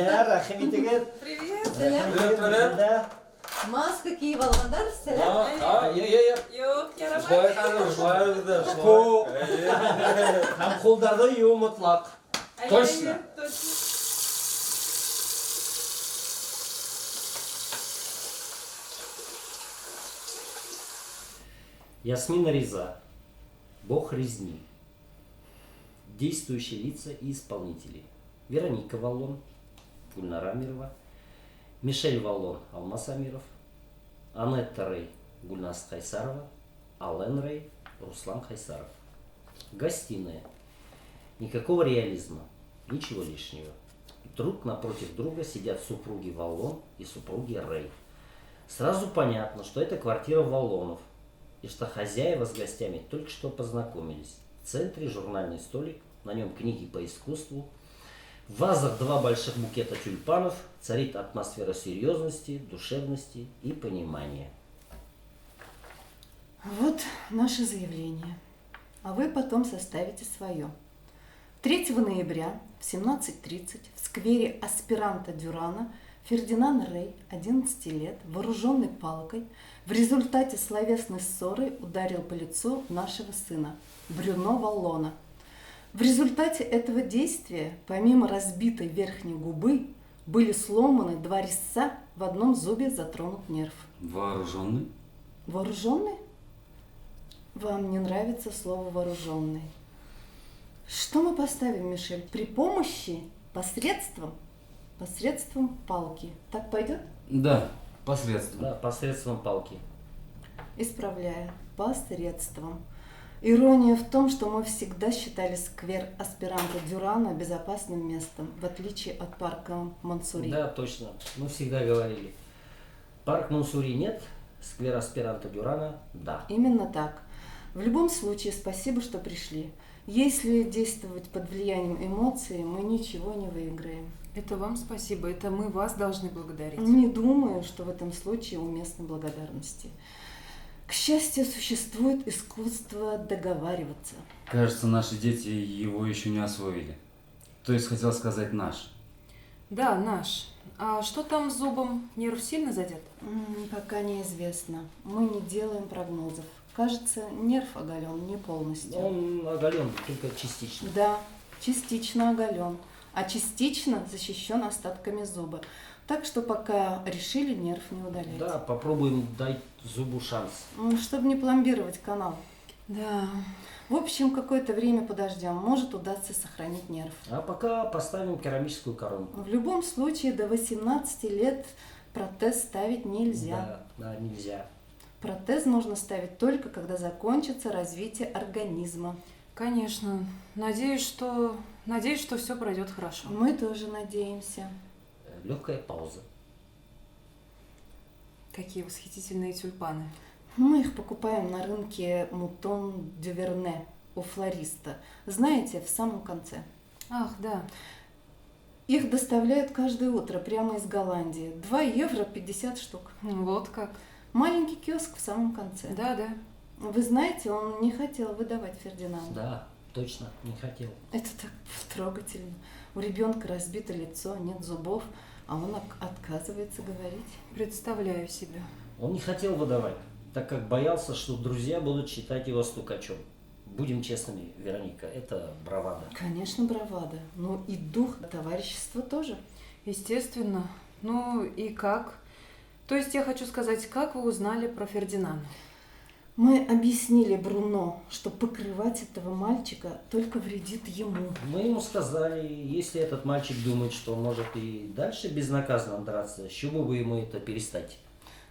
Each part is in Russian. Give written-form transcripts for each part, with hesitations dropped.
рахим итегер. Привет. Привет. Маска Киева Аландар, selam. Yok, yaramaz. Ham қолдарды еу мұтлақ. Точно. Ясмин Риза. Бог резни. Действующие лица и исполнители. Вероника Валлон, Гульнара Амирова, Мишель Валлон, Алмаз Амиров, Анетта Рей, Гульнас Хайсарова, Ален Рей, Руслан Хайсаров. Гостиная. Никакого реализма, ничего лишнего. Друг напротив друга сидят супруги Валлон и супруги Рей. Сразу понятно, что это квартира Валлонов, и что хозяева с гостями только что познакомились. В центре журнальный столик, на нем книги по искусству. В вазах 2 больших букета тюльпанов, царит атмосфера серьезности, душевности и понимания. Вот наше заявление. А вы потом составите свое. 3 ноября в 17:30 в сквере аспиранта Дюрана Фердинанд Рей, 11 лет, вооруженный палкой, в результате словесной ссоры ударил по лицу нашего сына, Брюно Валлона. В результате этого действия, помимо разбитой верхней губы, были сломаны 2 резца, в одном зубе затронут нерв. Вооруженный? Вооруженный? Вам не нравится слово «вооруженный». Что мы поставим, Мишель? При помощи, посредством палки. Так пойдет? Да, посредством. Да, посредством палки. Исправляю. Посредством. Ирония в том, что мы всегда считали сквер аспиранта Дюрана безопасным местом, в отличие от парка Мансури. Да, точно. Мы всегда говорили. Парк Мансури нет, сквер аспиранта Дюрана – да. Именно так. В любом случае, спасибо, что пришли. Если действовать под влиянием эмоций, мы ничего не выиграем. Это вам спасибо, это мы вас должны благодарить. Не думаю, что в этом случае уместны благодарности. К счастью, существует искусство договариваться. Кажется, наши дети его еще не освоили. То есть, хотел сказать наш. Да, наш. А что там с зубом? Нерв сильно задет? Пока неизвестно. Мы не делаем прогнозов. Кажется, нерв оголен не полностью. Он оголен, только частично. Да, частично оголен, а частично защищен остатками зуба. Так что пока решили нерв не удалять. Да, попробуем дать зубу шанс. Чтобы не пломбировать канал. Да. В общем, какое-то время подождем. Может удастся сохранить нерв. А пока поставим керамическую коронку. В любом случае, до 18 лет протез ставить нельзя. Да, нельзя. Протез нужно ставить только, когда закончится развитие организма. Конечно. Надеюсь, что все пройдет хорошо. Мы тоже надеемся. Легкая пауза. Какие восхитительные тюльпаны. Мы их покупаем на рынке Мутон дю Верне у флориста. Знаете, в самом конце. Ах, да. Их доставляют каждое утро прямо из Голландии. 2 евро 50 штук. Вот как. Маленький киоск в самом конце. Да, да. Вы знаете, он не хотел выдавать Фердинанда. Да, точно, не хотел. Это так трогательно. У ребенка разбито лицо, нет зубов, а он отказывается говорить. Представляю себе. Он не хотел выдавать, так как боялся, что друзья будут считать его стукачом. Будем честными, Вероника, это бравада. Конечно, бравада. Но и дух товарищества тоже. Естественно. Ну и как? То есть я хочу сказать, как вы узнали про Фердинанда? Мы объяснили Бруно, что покрывать этого мальчика только вредит ему. Мы ему сказали, если этот мальчик думает, что он может и дальше безнаказанно драться, с чего бы ему это перестать?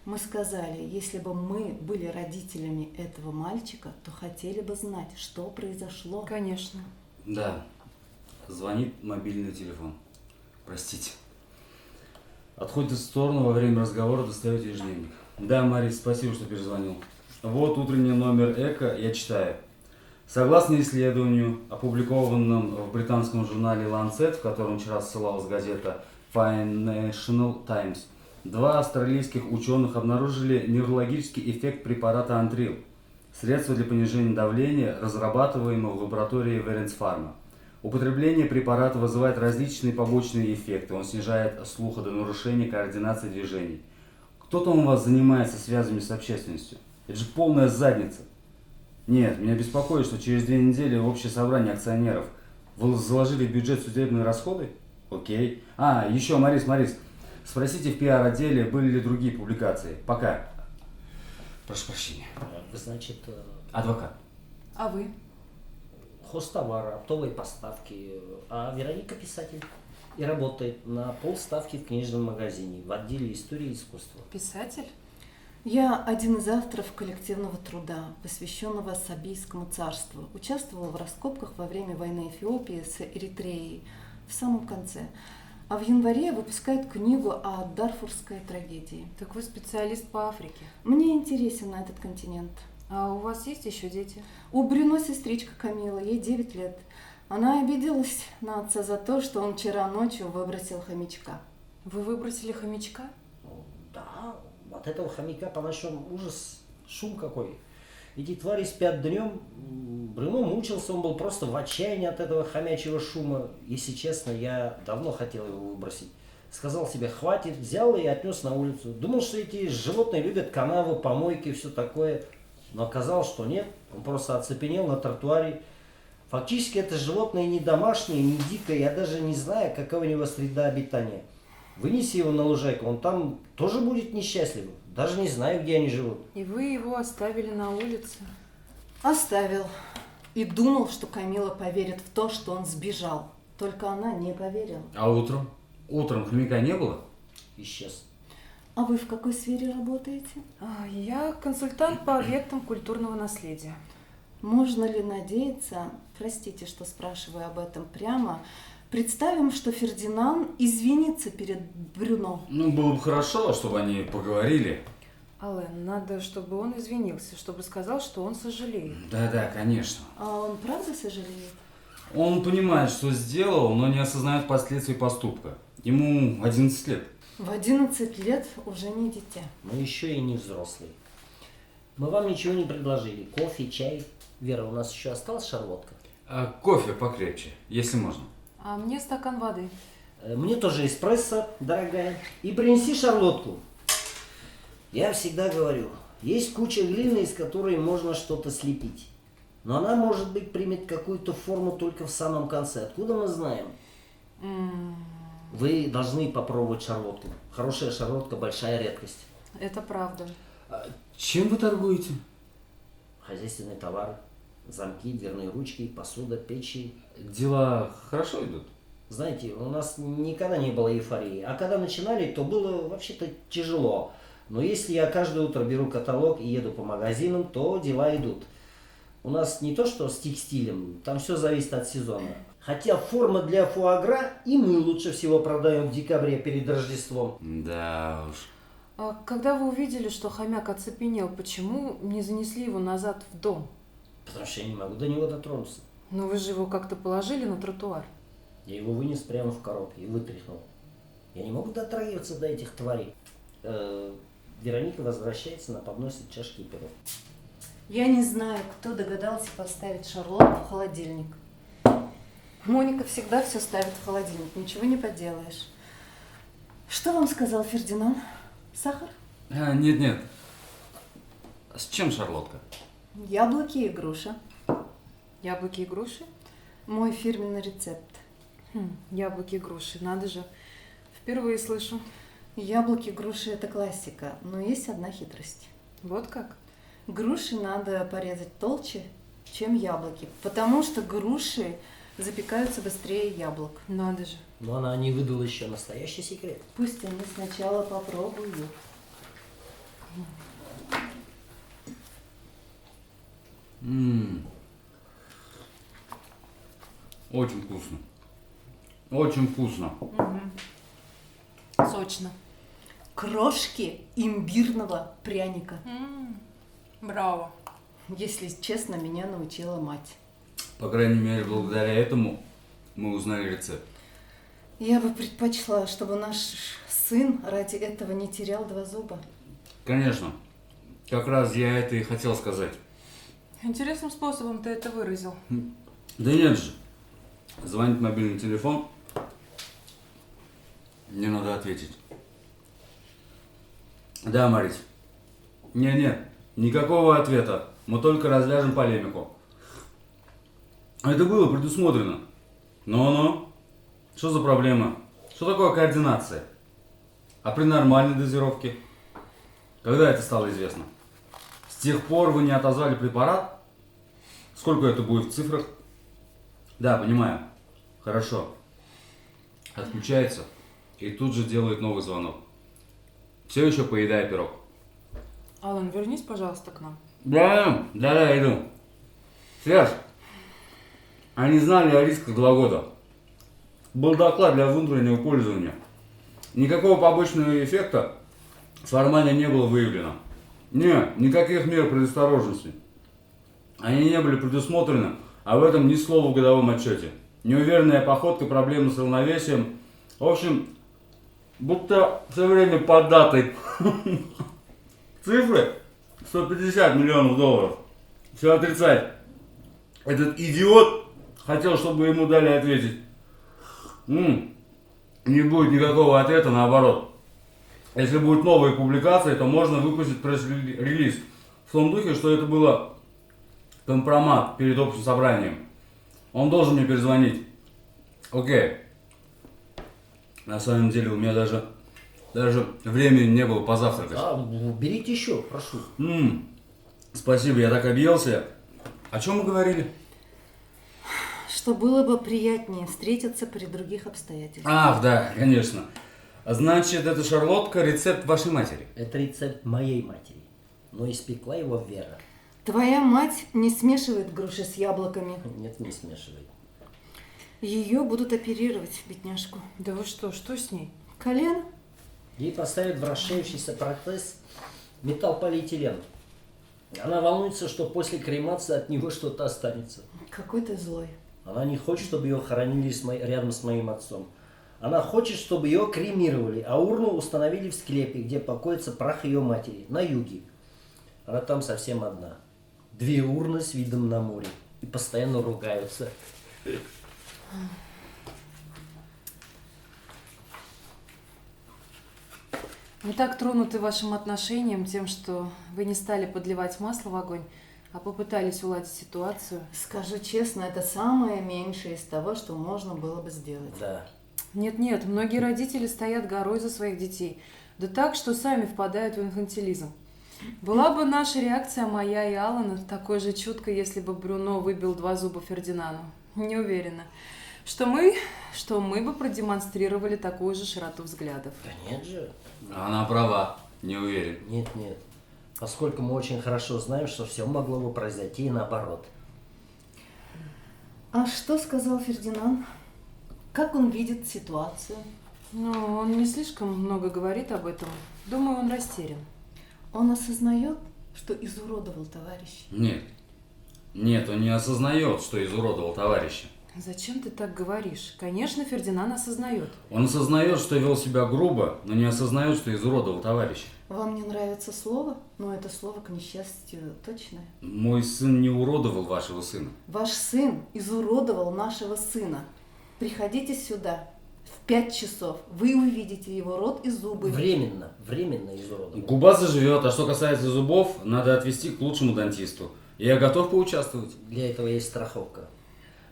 Мы сказали, если бы мы были родителями этого мальчика, то хотели бы знать, что произошло. Конечно. Да. Звонит мобильный телефон. Простите. Отходит в сторону, во время разговора достает ежедневник. Да, Марис, спасибо, что перезвонил. Вот утренний номер «Эко», я читаю. Согласно исследованию, опубликованном в британском журнале Lancet, в котором вчера ссылалась газета Financial Times, 2 австралийских ученых обнаружили неврологический эффект препарата Антрил, средства для понижения давления, разрабатываемого в лаборатории Веренс Фарма. Употребление препарата вызывает различные побочные эффекты. Он снижает слух до нарушения координации движений. Кто там у вас занимается связями с общественностью? Это же полная задница. Нет, меня беспокоит, что через 2 недели общее собрание акционеров. Вы заложили в бюджет судебные расходы? Окей. Еще, Марис, спросите в пиар-отделе, были ли другие публикации. Пока. Прошу прощения. Вы, значит, Адвокат. А вы? хозтовары, оптовые поставки, а Вероника писатель. И работает на полставки в книжном магазине в отделе истории и искусства. Писатель? Я один из авторов коллективного труда, посвященного Сабийскому царству. Участвовала в раскопках во время войны Эфиопии с Эритреей в самом конце. А в январе выпускает книгу о Дарфурской трагедии. Так вы специалист по Африке. Мне интересен этот континент. А у вас есть еще дети? У Брюно сестричка Камила, ей 9 лет. Она обиделась на отца за то, что он вчера ночью выбросил хомячка. Вы выбросили хомячка? Да, от этого хомяка по-нашему ужас, шум какой. Эти твари спят днем. Брюно мучился, он был просто в отчаянии от этого хомячьего шума. Если честно, я давно хотел его выбросить. Сказал себе, хватит, взял и отнес на улицу. Думал, что эти животные любят канавы, помойки и все такое. Но оказалось, что нет. Он просто оцепенел на тротуаре. Фактически это животное не домашнее, не дикое. Я даже не знаю, какова у него среда обитания. Вынеси его на лужайку, он там тоже будет несчастливым. Даже не знаю, где они живут. И вы его оставили на улице? Оставил. И думал, что Камила поверит в то, что он сбежал. Только она не поверила. А утром? Утром хомяка не было? Исчез. А вы в какой сфере работаете? Я консультант по объектам культурного наследия. Можно ли надеяться, простите, что спрашиваю об этом прямо, представим, что Фердинанд извинится перед Брюно. Ну, было бы хорошо, чтобы они поговорили. Ален, надо, чтобы он извинился, чтобы сказал, что он сожалеет. Да, конечно. А он правда сожалеет? Он понимает, что сделал, но не осознает последствий поступка. Ему 11 лет. В 11 лет уже не дитя. Но еще и не взрослый. Мы вам ничего не предложили. Кофе, чай. Вера, у нас еще осталась шарлотка? Кофе покрепче, если можно. А мне стакан воды. Мне тоже эспрессо, дорогая. И принеси шарлотку. Я всегда говорю, есть куча глины, из которой можно что-то слепить. Но она, может быть, примет какую-то форму только в самом конце. Откуда мы знаем? Вы должны попробовать шарлотку. Хорошая шарлотка – большая редкость. Это правда. Чем вы торгуете? Хозяйственные товары, замки, дверные ручки, посуда, печи. Дела хорошо идут? Знаете, у нас никогда не было эйфории. А когда начинали, то было вообще-то тяжело. Но если я каждое утро беру каталог и еду по магазинам, то дела идут. У нас не то, что с текстилем, там все зависит от сезона. Хотя форма для фуагра и мы лучше всего продаем в декабре перед Рождеством. Да уж. А когда вы увидели, что хомяк оцепенел, почему не занесли его назад в дом? Потому что я не могу до него дотронуться. Но вы же его как-то положили на тротуар. Я его вынес прямо в коробке и вытряхнул. Я не могу дотрагиваться до этих тварей. Вероника возвращается, она подносит чашки и пирог. Я не знаю, кто догадался поставить шарлотку в холодильник. Моника всегда все ставит в холодильник, ничего не поделаешь. Что вам сказал Фердинанд? Сахар? Нет. С чем шарлотка? Яблоки и груша. Яблоки и груши? Мой фирменный рецепт. Яблоки и груши, надо же. Впервые слышу. Яблоки, груши – это классика, но есть одна хитрость. Вот как? Груши надо порезать толще, чем яблоки, потому что груши запекаются быстрее яблок. Надо же. Но она не выдала еще настоящий секрет. Пусть они сначала попробуют. Очень вкусно. Очень вкусно. Сочно. Крошки имбирного пряника. Браво. Если честно, меня научила мать. По крайней мере, благодаря этому мы узнали рецепт. Я бы предпочла, чтобы наш сын ради этого не терял 2 зуба. Конечно. Как раз я это и хотел сказать. Интересным способом ты это выразил. Да нет же. Звонит мобильный телефон. Мне надо ответить. Да, Марис. Не, никакого ответа. Мы только развяжем полемику. Это было предусмотрено. Ну-ну. Что за проблема? Что такое координация? А при нормальной дозировке? Когда это стало известно? С тех пор вы не отозвали препарат? Сколько это будет в цифрах? Да, понимаю. Хорошо. Отключается и тут же делает новый звонок. Все еще поедая пирог. Алан, вернись, пожалуйста, к нам. Да, иду. Серж, они знали о рисках 2 года. Был доклад для внутреннего пользования. Никакого побочного эффекта формально не было выявлено. Никаких мер предосторожности. Они не были предусмотрены, а в этом ни слова в годовом отчете. Неуверенная походка, проблемы с равновесием. В общем, будто все время под датой. Цифры 150 миллионов долларов. Все отрицать. Этот идиот хотел, чтобы ему дали ответить. Не будет никакого ответа, наоборот. Если будут новые публикации, то можно выпустить пресс-релиз. В том духе, что это было компромат перед общим собранием. Он должен мне перезвонить. Окей. На самом деле у меня даже времени не было позавтракать. Берите еще, прошу. Спасибо, я так объелся. О чем мы говорили? Что было бы приятнее встретиться при других обстоятельствах. Ах, да, конечно. Значит, это шарлотка, рецепт вашей матери. Это рецепт моей матери, но испекла его Вера. Твоя мать не смешивает груши с яблоками. Нет, не смешивай. Ее будут оперировать, бедняжку. Да вы что с ней? Колено? Ей поставят в расшеившийся протез металлполиэтилен. Она волнуется, что после кремации от него что-то останется. Какой ты злой. Она не хочет, чтобы ее хоронили рядом с моим отцом. Она хочет, чтобы ее кремировали, а урну установили в склепе, где покоится прах ее матери, на юге. Она там совсем одна. 2 урны с видом на море. И постоянно ругаются. Мы так тронуты вашим отношением, тем, что вы не стали подливать масло в огонь, а попытались уладить ситуацию. Скажу честно, это самое меньшее из того, что можно было бы сделать. Да. Нет, многие родители стоят горой за своих детей. Да так, что сами впадают в инфантилизм. Была бы наша реакция, моя и Алана, такой же чуткой, если бы Брюно выбил 2 зуба Фердинану. Не уверена, что мы бы продемонстрировали такую же широту взглядов. Да нет же. Она права, не уверен. Нет. Поскольку мы очень хорошо знаем, что все могло бы произойти и наоборот. А что сказал Фердинанд? Как он видит ситуацию? Ну, он не слишком много говорит об этом. Думаю, он растерян. Он осознает, что изуродовал товарища? Нет, он не осознает, что изуродовал товарища. Зачем ты так говоришь? Конечно, Фердинанд осознает. Он осознает, что вел себя грубо, но не осознает, что изуродовал товарища. Вам не нравится слово? Но это слово, к несчастью, точное. Мой сын не уродовал вашего сына. Ваш сын изуродовал нашего сына. Приходите сюда в 5 часов. Вы увидите его рот и зубы. Временно изуродовал. Губа заживет, а что касается зубов, надо отвезти к лучшему дантисту. Я готов поучаствовать. Для этого есть страховка.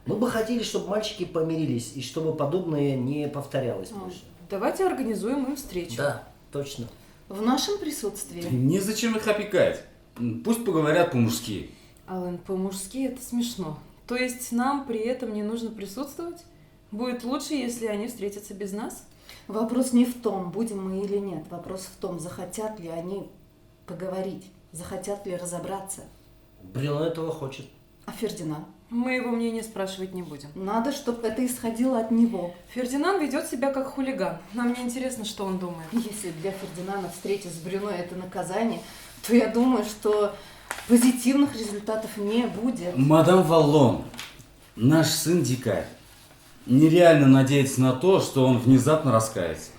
Мы бы хотели, чтобы мальчики помирились, и чтобы подобное не повторялось больше. Давайте организуем им встречу. Да, точно. В нашем присутствии. Незачем их опекать. Пусть поговорят по-мужски. Алан, по-мужски это смешно. То есть нам при этом не нужно присутствовать? Будет лучше, если они встретятся без нас? Вопрос не в том, будем мы или нет. Вопрос в том, захотят ли они поговорить, захотят ли разобраться. Брюно этого хочет. А Фердинанд? Мы его мнение спрашивать не будем. Надо, чтобы это исходило от него. Фердинанд ведет себя как хулиган. Нам не интересно, что он думает. Если для Фердинанда встреча с Брюно – это наказание, то я думаю, что позитивных результатов не будет. Мадам Валлон, наш сын дикарь. Нереально надеяться на то, что он внезапно раскается.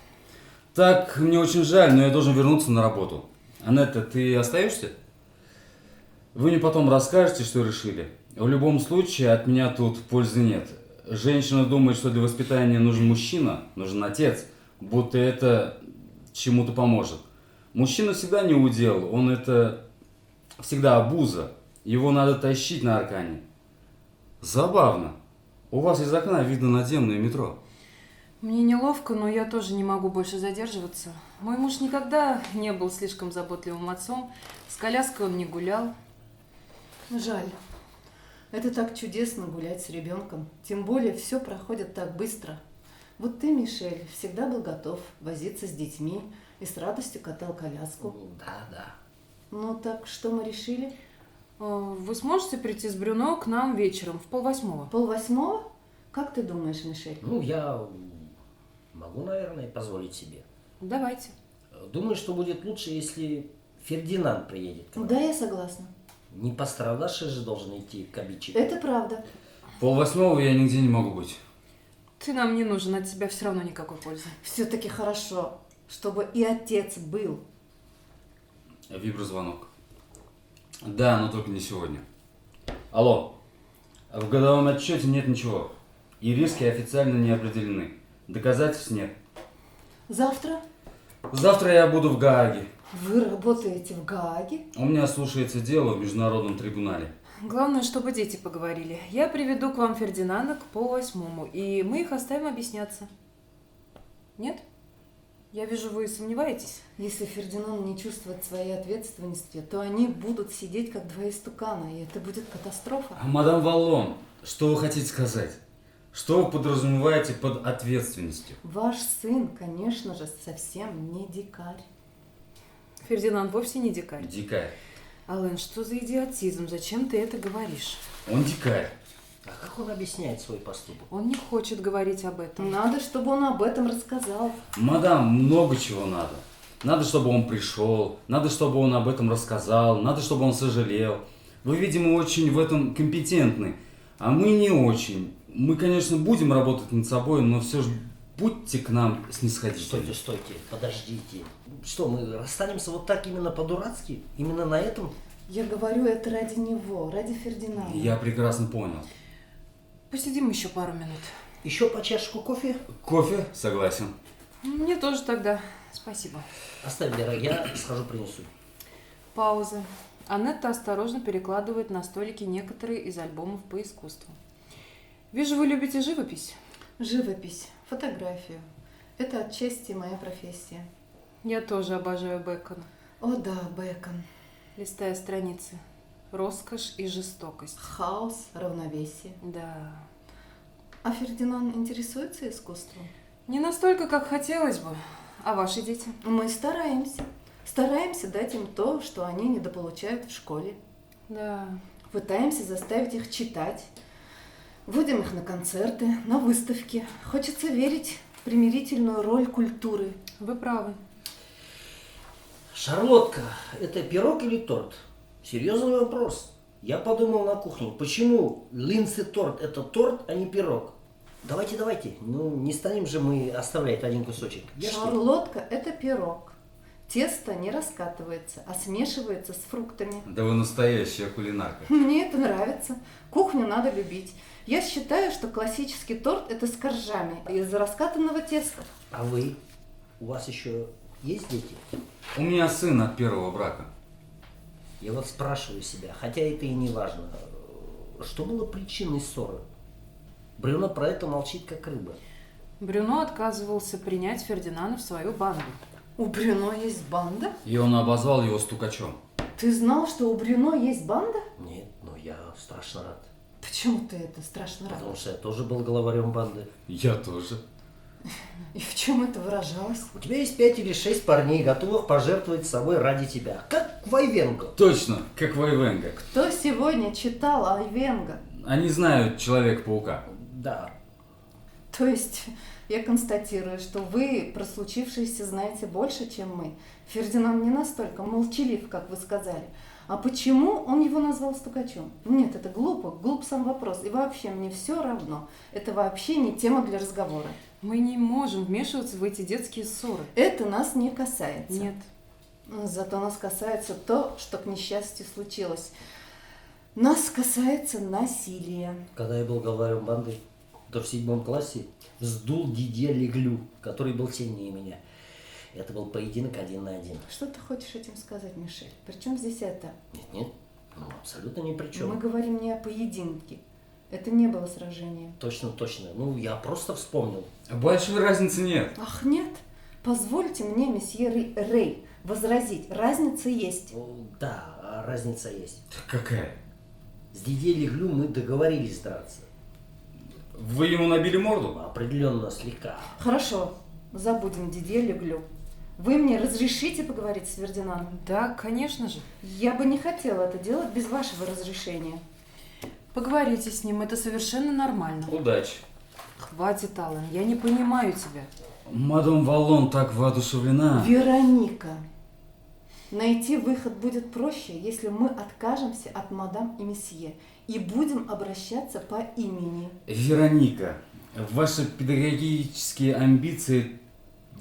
Так, мне очень жаль, но я должен вернуться на работу. Анетта, ты остаешься? Вы мне потом расскажете, что решили. В любом случае, от меня тут пользы нет. Женщина думает, что для воспитания нужен мужчина, нужен отец, будто это чему-то поможет. Мужчина всегда не удел, он это всегда обуза. Его надо тащить на аркане. Забавно. У вас из окна видно надземное метро. Мне неловко, но я тоже не могу больше задерживаться. Мой муж никогда не был слишком заботливым отцом. С коляской он не гулял. Жаль. Это так чудесно гулять с ребенком. Тем более все проходит так быстро. Вот ты, Мишель, всегда был готов возиться с детьми и с радостью катал коляску. Да, да. Ну так что мы решили? Вы сможете прийти с Брюно к нам вечером в 7:30? 7:30? Как ты думаешь, Мишель? Ну, я могу, наверное, позволить себе. Давайте. Думаю, что будет лучше, если Фердинанд приедет к нам. Да, я согласна. Не пострадавший же должен идти к обидчику. Это правда. 7:30 я нигде не могу быть. Ты нам не нужен, от тебя все равно никакой пользы. Все-таки хорошо, чтобы и отец был. Виброзвонок. Да, но только не сегодня. Алло. В годовом отчете нет ничего. И риски официально не определены. Доказательств нет. Завтра Завтра я буду в Гааге. вы работаете в Гааге? У меня слушается дело в Международном трибунале. Главное, чтобы дети поговорили. Я приведу к вам Фердинанда к 7:30, и мы их оставим объясняться. Нет? Я вижу, вы сомневаетесь. Если Фердинанд не чувствует своей ответственности, то они будут сидеть как два истукана, и это будет катастрофа. Мадам Валлон, что вы хотите сказать? Что вы подразумеваете под ответственностью? Ваш сын, конечно же, совсем не дикарь. Фердинанд вовсе не дикарь. Дикарь. Ален, что за идиотизм? Зачем ты это говоришь? Он дикарь. А как он объясняет свой поступок? Он не хочет говорить об этом. Надо, чтобы он об этом рассказал. Мадам, много чего надо. Надо, чтобы он пришел, надо, чтобы он об этом рассказал, надо, чтобы он сожалел. Вы, видимо, очень в этом компетентны, а мы не очень. Мы, конечно, будем работать над собой, но все же будьте к нам снисходительны. Стойте, подождите. Что, мы расстанемся вот так именно по-дурацки? Именно на этом? Я говорю это ради него, ради Фердинанда. Я прекрасно понял. Посидим еще пару минут. Еще по чашку кофе? Кофе? Согласен. Мне тоже тогда. Спасибо. Оставь, Лера, я схожу принесу. Пауза. Анетта осторожно перекладывает на столики некоторые из альбомов по искусству. Вижу, вы любите живопись. Живопись, фотографию. Это отчасти моя профессия. Я тоже обожаю Бэкона. О да, Бэкон. Листая страницы. Роскошь и жестокость. Хаос, равновесие. Да. А Фердинанд интересуется искусством? Не настолько, как хотелось бы. А ваши дети? Мы стараемся. Стараемся дать им то, что они недополучают в школе. Да. Пытаемся заставить их читать. Водим их на концерты, на выставки. Хочется верить в примирительную роль культуры. Вы правы. Шарлотка, это пирог или торт? Серьезный вопрос. Я подумал на кухне, почему линдси-торт это торт, а не пирог? Давайте. Ну, не станем же мы оставлять один кусочек. Ешьте. Шарлотка – это пирог. Тесто не раскатывается, а смешивается с фруктами. Да вы настоящая кулинарка. Мне это нравится. Кухню надо любить. Я считаю, что классический торт – это с коржами из раскатанного теста. А вы? У вас еще есть дети? У меня сын от первого брака. Я вот спрашиваю себя, хотя это и не важно. Что было причиной ссоры? Брюно про это молчит, как рыба. Брюно отказывался принять Фердинанда в свою банду. У Брюно есть банда? И он обозвал его стукачом. Ты знал, что у Брюно есть банда? Нет, но я страшно рад. Почему ты это страшно рад? Потому что я тоже был главарем банды. Я тоже. И в чем это выражалось? У тебя есть 5 или 6 парней, готовых пожертвовать собой ради тебя. Как Вайвенго. Точно, как Вайвенга. Кто сегодня читал Айвенго? Они знают Человека-паука. Да. То есть я констатирую, что вы про случившееся знаете больше, чем мы. Фердинанд не настолько молчалив, как вы сказали. А почему он его назвал стукачом? Нет, это глупо, глуп сам вопрос. И вообще мне все равно. Это вообще не тема для разговора. Мы не можем вмешиваться в эти детские ссоры. Это нас не касается. Нет. Зато нас касается то, что к несчастью случилось. Нас касается насилия. Когда я был главарем банды, то в 7 классе сдул Дидье Леглю, который был сильнее меня. Это был поединок 1 на 1. Что ты хочешь этим сказать, Мишель? Причем здесь это? Нет, ну, абсолютно ни при чем. Мы говорим не о поединке. Это не было сражением. Точно. Ну, я просто вспомнил. Большой разницы нет. Ах, нет. Позвольте мне, месье Рей, возразить. Разница есть. Ну, да, разница есть. Какая? С Дидье Леглю мы договорились драться. Вы ему набили морду? Определенно слегка. Хорошо, забудем Дидье Леглю. Вы мне разрешите поговорить с Фердинандом? Да, конечно же. Я бы не хотела это делать без вашего разрешения. Поговорите с ним, это совершенно нормально. Удачи. Хватит, Аллен, я не понимаю тебя. Мадам Валлон так воодушевлена. Вероника, найти выход будет проще, если мы откажемся от мадам и месье и будем обращаться по имени. Вероника, ваши педагогические амбиции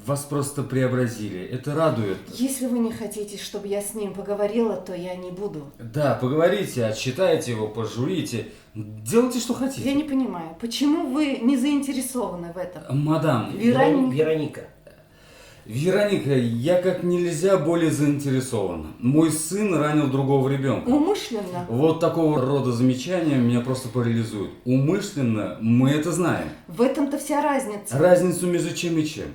вас просто преобразили. Это радует. Если вы не хотите, чтобы я с ним поговорила, то я не буду. Да, поговорите, отчитайте его, пожурите. Делайте, что хотите. Я не понимаю, почему вы не заинтересованы в этом? Мадам, Вероника. Вероника, я как нельзя более заинтересован. Мой сын ранил другого ребенка. Умышленно? Вот такого рода замечания меня просто парализуют. Умышленно мы это знаем. В этом-то вся разница. Разницу между чем и чем.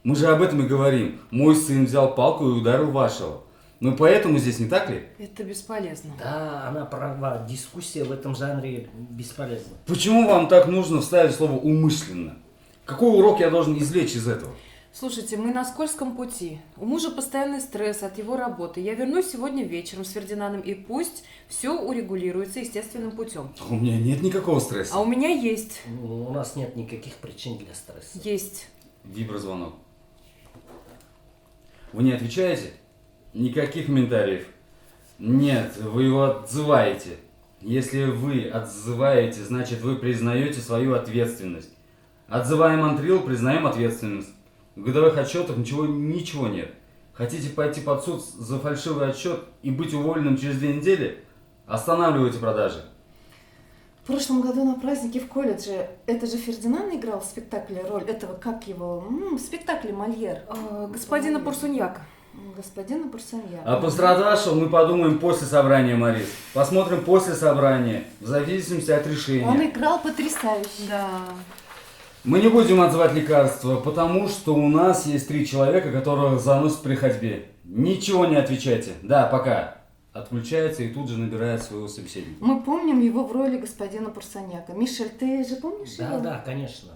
Мы же об этом и говорим. Мой сын взял палку и ударил вашего. Ну поэтому здесь, не так ли? Это бесполезно. Да, она права. Дискуссия в этом жанре бесполезна. Почему вам так нужно вставить слово «умышленно»? Какой урок я должен извлечь из этого? Слушайте, мы на скользком пути. У мужа постоянный стресс от его работы. Я вернусь сегодня вечером с Фердинандом, и пусть все урегулируется естественным путем. У меня нет никакого стресса. А у меня есть. Ну, у нас нет никаких причин для стресса. Есть. Виброзвонок. Вы не отвечаете? Никаких комментариев. Нет, вы его отзываете. Если вы отзываете, значит вы признаете свою ответственность. Отзываем антрил, признаем ответственность. В годовых отчетах ничего нет. Хотите пойти под суд за фальшивый отчет и быть уволенным через 2 недели? Останавливайте продажи. В прошлом году на празднике в колледже это же Фердинанд играл в спектакле роль этого, как его, в спектакле Мольер. Господина Пурсуньяка. Господина Пурсуньяка. А пострадавшего мы подумаем после собрания, Марис. Посмотрим после собрания, в зависимости от решения. Он играл потрясающе. Да. Мы не будем отзывать лекарства, потому что у нас есть 3 человека, которых заносят при ходьбе. Ничего не отвечайте. Да, пока. Отключается и тут же набирает своего собеседника. Мы помним его в роли господина Пурсуньяка. Мишель, ты же помнишь его? Да, конечно.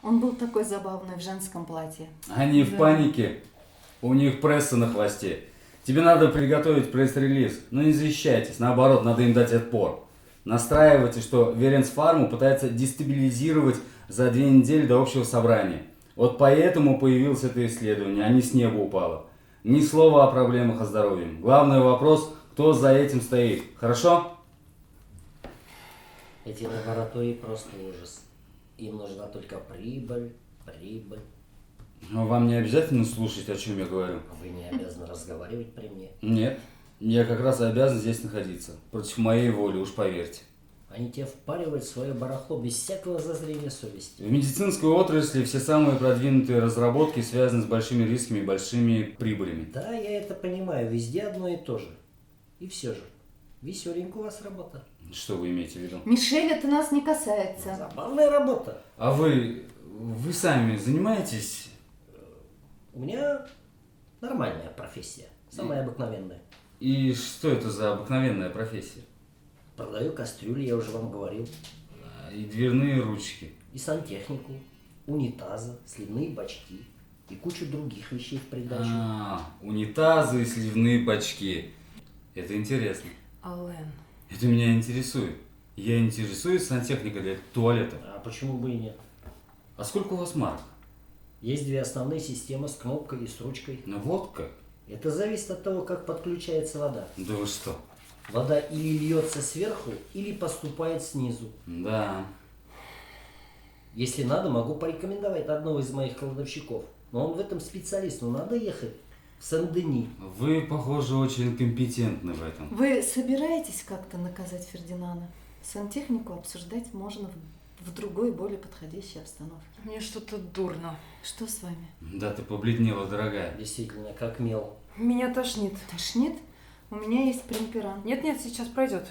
Он был такой забавный в женском платье. Они в панике. У них пресса на хвосте. Тебе надо приготовить пресс-релиз. Но не защищайтесь. Наоборот, надо им дать отпор. Настраивайте, что Веренс Фарму пытается дестабилизировать за 2 недели до общего собрания. Вот поэтому появилось это исследование, а не с неба упало. Ни слова о проблемах о здоровье. Главный вопрос, кто за этим стоит. Хорошо? Эти лаборатории просто ужас. Им нужна только прибыль. Но вам не обязательно слушать, о чем я говорю. Вы не обязаны разговаривать при мне. Нет. Я как раз обязан здесь находиться. Против моей воли, уж поверьте. Они тебе впаривают свое барахло без всякого зазрения совести. В медицинской отрасли все самые продвинутые разработки связаны с большими рисками и большими прибылями. Да, я это понимаю. Везде одно и то же. И все же. Веселенькая у вас работа. Что вы имеете в виду? Мишель, это нас не касается. Забавная работа. А вы сами занимаетесь? У меня нормальная профессия. Самая обыкновенная. И что это за обыкновенная профессия? Продаю кастрюли, я уже вам говорил. И дверные ручки. И сантехнику, унитазы, сливные бачки и кучу других вещей в придачу. Унитазы и сливные бачки. Это интересно. Аллен. Это меня интересует. Я интересуюсь сантехникой для туалета. А почему бы и нет? А сколько у вас марок? Есть 2 основные системы с кнопкой и с ручкой. Ну вот как. Это зависит от того, как подключается вода. Да вы что? Вода или льется сверху, или поступает снизу. Да. Если надо, могу порекомендовать одного из моих кладовщиков. Но он в этом специалист, но надо ехать в Сен-Дени. Вы, похоже, очень компетентны в этом. Вы собираетесь как-то наказать Фердинанда? Сантехнику обсуждать можно в другой, более подходящей обстановке. Мне что-то дурно. Что с вами? Да ты побледнела, дорогая. Действительно, как мел. Меня тошнит. Тошнит? У меня есть примперан. Нет-нет, сейчас пройдет.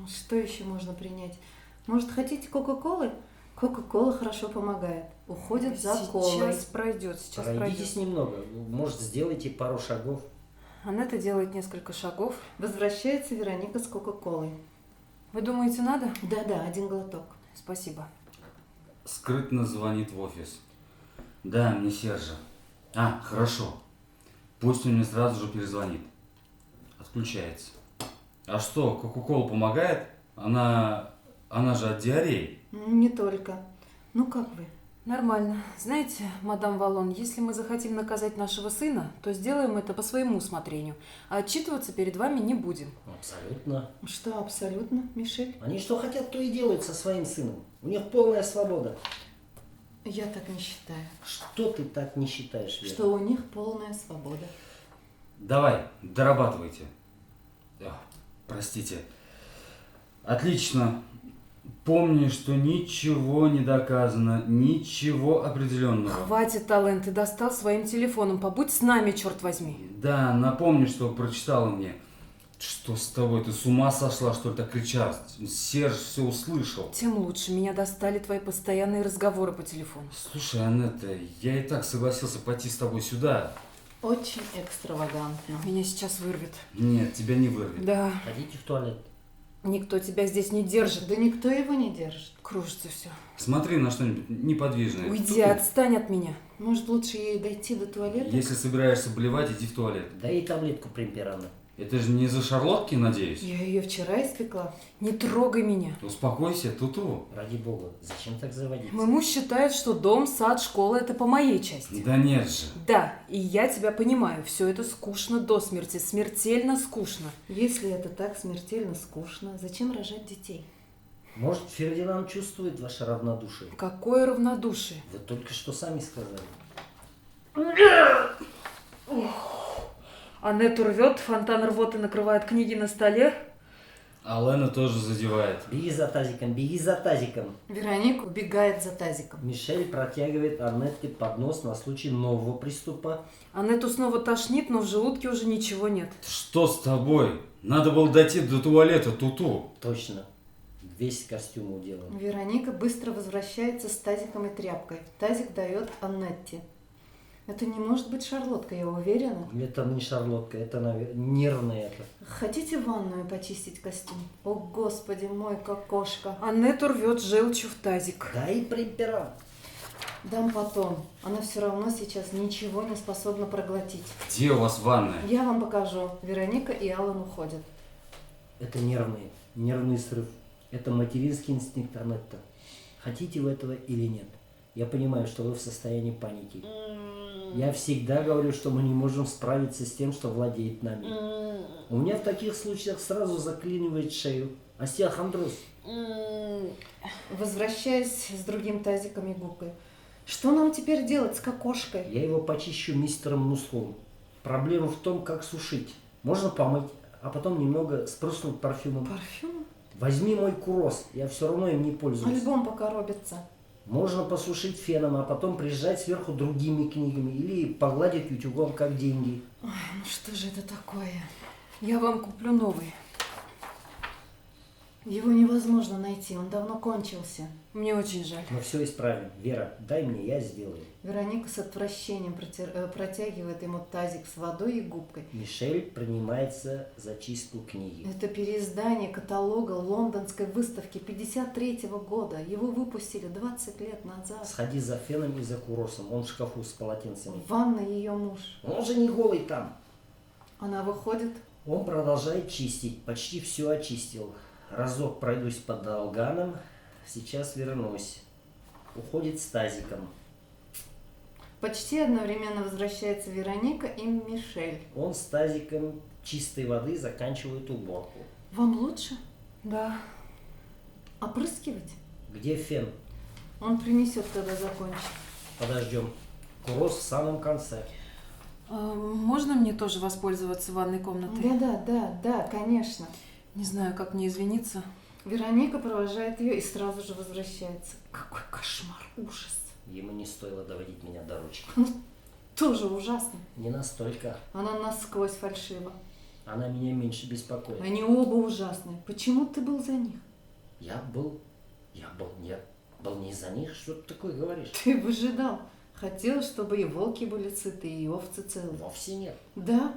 Что еще можно принять? Может, хотите Кока-Колы? Кока-кола хорошо помогает. Уходит за колой. Сейчас пройдет, сейчас Пройдитесь пройдет. немного. Может, сделайте пару шагов. Анетта делает несколько шагов. Возвращается Вероника с Кока-Колой. Вы думаете, надо? Да-да, один глоток. Спасибо. Скрытно звонит в офис. Да, мне Сержа. А, хорошо. Пусть он мне сразу же перезвонит. Отключается. А что, Кока-кола помогает? Она же от диареи. Не только. Ну как вы? Нормально. Знаете, мадам Валон, если мы захотим наказать нашего сына, то сделаем это по своему усмотрению, а отчитываться перед вами не будем. Абсолютно. Что абсолютно, Мишель? Они что хотят, то и делают со своим сыном. У них полная свобода. Я так не считаю. Что ты так не считаешь, Вера? Что у них полная свобода. Давай, дорабатывайте. Простите. Отлично. Помни, что ничего не доказано, ничего определенного. Хватит, Ален, ты достал своим телефоном. Побудь с нами, черт возьми. Да, напомни, что прочитала мне. Что с тобой? Ты с ума сошла, что ли, так кричать? Серж все услышал. Тем лучше. Меня достали твои постоянные разговоры по телефону. Слушай, Анетта, я и так согласился пойти с тобой сюда. Очень экстравагантно. Меня сейчас вырвет. Нет, тебя не вырвет. Да, Хотите в туалет? никто тебя здесь не держит. Да никто его не держит. Кружится все. Смотри на что-нибудь неподвижное. Уйди, Тупо. отстань от меня. Может, лучше ей дойти до туалета? Если собираешься блевать, иди в туалет. Дай ей таблетку примперана. Это же не из-за шарлотки, надеюсь? Я ее вчера испекла. Не трогай меня. Успокойся, Туту. Ради бога, зачем так заводиться? Мой муж считает, что дом, сад, школа – это по моей части. Да нет же. Да, и я тебя понимаю. Все это скучно до смерти. Смертельно скучно. Если это так смертельно скучно, зачем рожать детей? Может, Фердинанд чувствует ваше равнодушие? Какое равнодушие. Вы только что сами сказали. Анетту рвет, фонтан рвоты накрывает книги на столе. А Лена тоже задевает. Беги за тазиком, беги за тазиком. Вероника убегает за тазиком. Мишель протягивает Аннетте поднос на случай нового приступа. Анетту снова тошнит, но в желудке уже ничего нет. Что с тобой? Надо было дойти до туалета, Туту. Точно. Весь костюм уделан. Вероника быстро возвращается с тазиком и тряпкой. Тазик дает Аннетте. Это не может быть шарлотка, я уверена. Это не шарлотка, это, наверное, нервное это. Хотите ванную почистить костюм? О, Господи мой, как кошка. Анетту рвет желчью в тазик. Дай примперан. Дам потом. Она все равно сейчас ничего не способна проглотить. Где у вас ванная? Я вам покажу. Вероника и Аллан уходят. Это нервный срыв. Это материнский инстинкт Анетта. Хотите вы этого или нет? Я понимаю, что вы в состоянии паники. Я всегда говорю, что мы не можем справиться с тем, что владеет нами. У меня в таких случаях сразу заклинивает шею. Остеохондроз. Возвращаясь с другим тазиком и губкой. Что нам теперь делать с кокошкой? Я его почищу мистером Мускулом. Проблема в том, как сушить. Можно помыть, а потом немного спрыснуть парфюмом. Парфюм? Возьми мой курос, я все равно им не пользуюсь. Альбом покоробится. Можно посушить феном, а потом прижать сверху другими книгами или погладить утюгом, как деньги. Ой, ну что же это такое? Я вам куплю новый. Его невозможно найти, он давно кончился. Мне очень жаль. Мы все исправим. Вера, дай мне, я сделаю. Вероника с отвращением протягивает ему тазик с водой и губкой. Мишель принимается за чистку книги. Это переиздание каталога лондонской выставки 53-го года. Его выпустили 20 лет назад. Сходи за феном и за куросом, он в шкафу с полотенцами. В ванной ее муж. Он же не голый там. Она выходит. Он продолжает чистить, почти все очистил. Разок пройдусь по долганам, сейчас вернусь. Уходит с тазиком. Почти одновременно возвращается Вероника и Мишель. Он с тазиком чистой воды заканчивает уборку. Вам лучше Да. опрыскивать? Где фен? Он принесет, когда закончит. Подождем. Курос в самом конце. Можно мне тоже воспользоваться ванной комнатой? Да, конечно. Не знаю, как мне извиниться. Вероника провожает ее и сразу же возвращается. Какой кошмар, ужас. Ему не стоило доводить меня до ручки. Тоже ужасно. Не настолько. Она насквозь фальшива. Она меня меньше беспокоит. Они оба ужасные. Почему ты был за них? Я был не из-за них. Что ты такое говоришь? Ты выжидал. Хотел, чтобы и волки были сыты, и овцы целы. Вовсе нет. Да,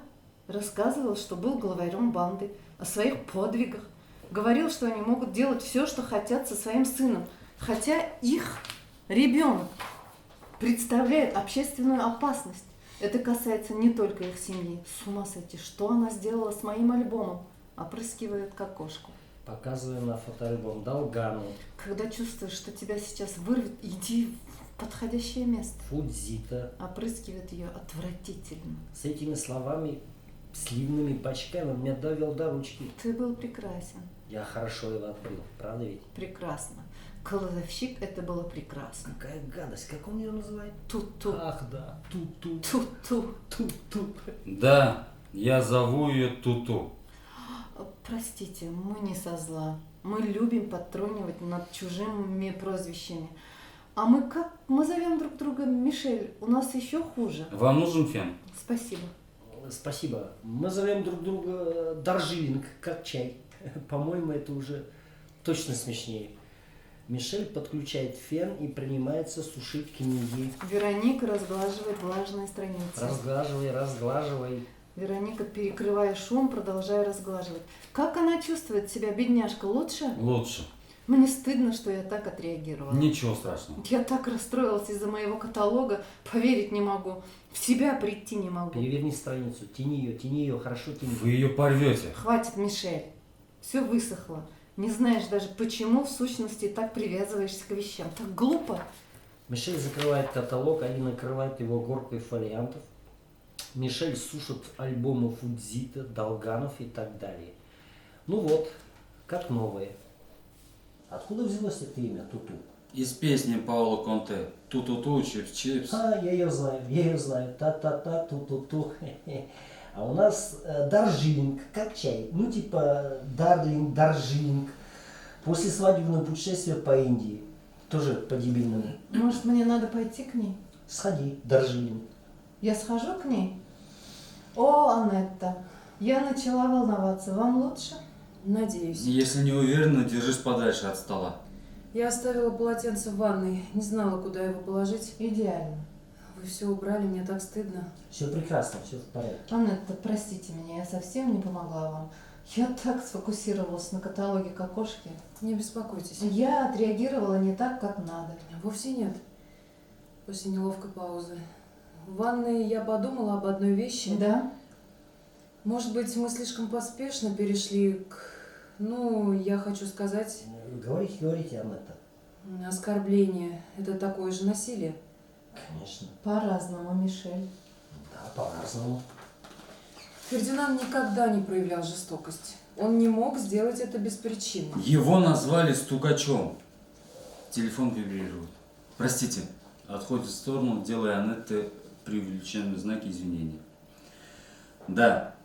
рассказывал, что был главарем банды, о своих подвигах. Говорил, что они могут делать все, что хотят со своим сыном. Хотя их ребенок представляет общественную опасность. Это касается не только их семьи. С ума сойти, что она сделала с моим альбомом? Опрыскивает как кошку. Показываю на фотоальбом Долгану, Когда чувствуешь, что тебя сейчас вырвет, иди в подходящее место. Фудзита. Опрыскивает ее отвратительно. С этими словами, сливными бачками меня довел до ручки. Ты был прекрасен. Я хорошо его отбил, правда ведь? Прекрасно. Кладовщик, это было прекрасно. Какая гадость, как он ее называет? Ту-ту. Ах да, ту-ту. Ту-ту. Ту-ту. Да, я зову ее Туту. Простите, мы не со зла. Мы любим подтрунивать над чужими прозвищами. А мы как? Мы зовем друг друга Мишель. У нас еще хуже. Вам нужен фен? Спасибо. Спасибо. Мы зовем друг друга Дарджилинг, как чай. По-моему, это уже точно смешнее. Мишель подключает фен и принимается сушить книги. Вероника разглаживает влажные страницы. Разглаживай, разглаживай. Вероника, перекрывая шум, продолжая разглаживать. Как она чувствует себя, бедняжка? Лучше? Лучше. Мне стыдно, что я так отреагировала. Ничего страшного. Я так расстроилась из-за моего каталога, поверить не могу. В себя прийти не могу. Переверни страницу, тяни ее, хорошо тяни. Вы ее порвете. Хватит, Мишель. Все высохло. Не знаешь даже, почему в сущности так привязываешься к вещам. Так глупо. Мишель закрывает каталог, Алина накрывает его горкой фолиантов. Мишель сушит альбомы Фудзита, Долганов и так далее. Ну вот, как новые. Откуда взялось это имя Туту? Из песни Паула Конте. Ту-ту-ту, чипс-чипс. Я ее знаю. Та-та-та, ту-ту-ту. А у нас Дарджилинг, как чай. Ну типа Дарлинг, Дарджилинг. После свадебного путешествия по Индии. Тоже по-дебильному. Может, мне надо пойти к ней? Сходи, Дарджилинг. Я схожу к ней? О, Анетта, я начала волноваться. Вам лучше? Надеюсь. Если не уверена, держись подальше от стола. Я оставила полотенце в ванной, не знала, куда его положить. Идеально. Вы все убрали, мне так стыдно. Все прекрасно, все в порядке. Анетта, простите меня, я совсем не помогла вам. Я так сфокусировалась на каталоге как кошки. Не беспокойтесь. Я отреагировала не так, как надо. Вовсе нет. После неловкой паузы. В ванной я подумала об одной вещи. Да? Может быть, мы слишком поспешно перешли к... Ну, я хочу сказать, Говорите, Анетта. оскорбление. Это такое же насилие. Конечно. По-разному, Мишель. Да, по-разному. Фердинанд никогда не проявлял жестокость. Он не мог сделать это без причины. Его назвали стукачом. Телефон вибрирует. Простите. Отходит в сторону, делая Анетте преувеличенные знаки извинения. Да.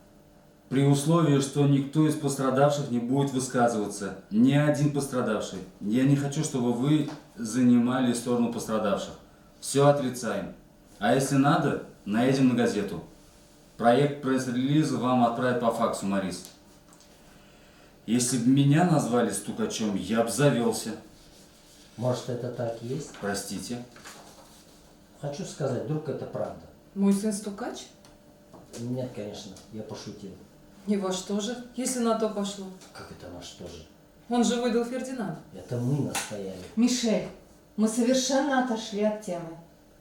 При условии, что никто из пострадавших не будет высказываться. Ни один пострадавший. Я не хочу, чтобы вы занимали сторону пострадавших. Все отрицаем. А если надо, наедем на газету. Проект пресс-релиза вам отправят по факсу, Марис. Если бы меня назвали стукачом, я бы завелся. Может, это так и есть? Простите. Хочу сказать, вдруг это правда. Мой сын стукач? Нет, конечно, я пошутил. И во что же, если на то пошло? Как это наш тоже? Он же выдал Фердинанда. Это мы настояли. Мишель, мы совершенно отошли от темы.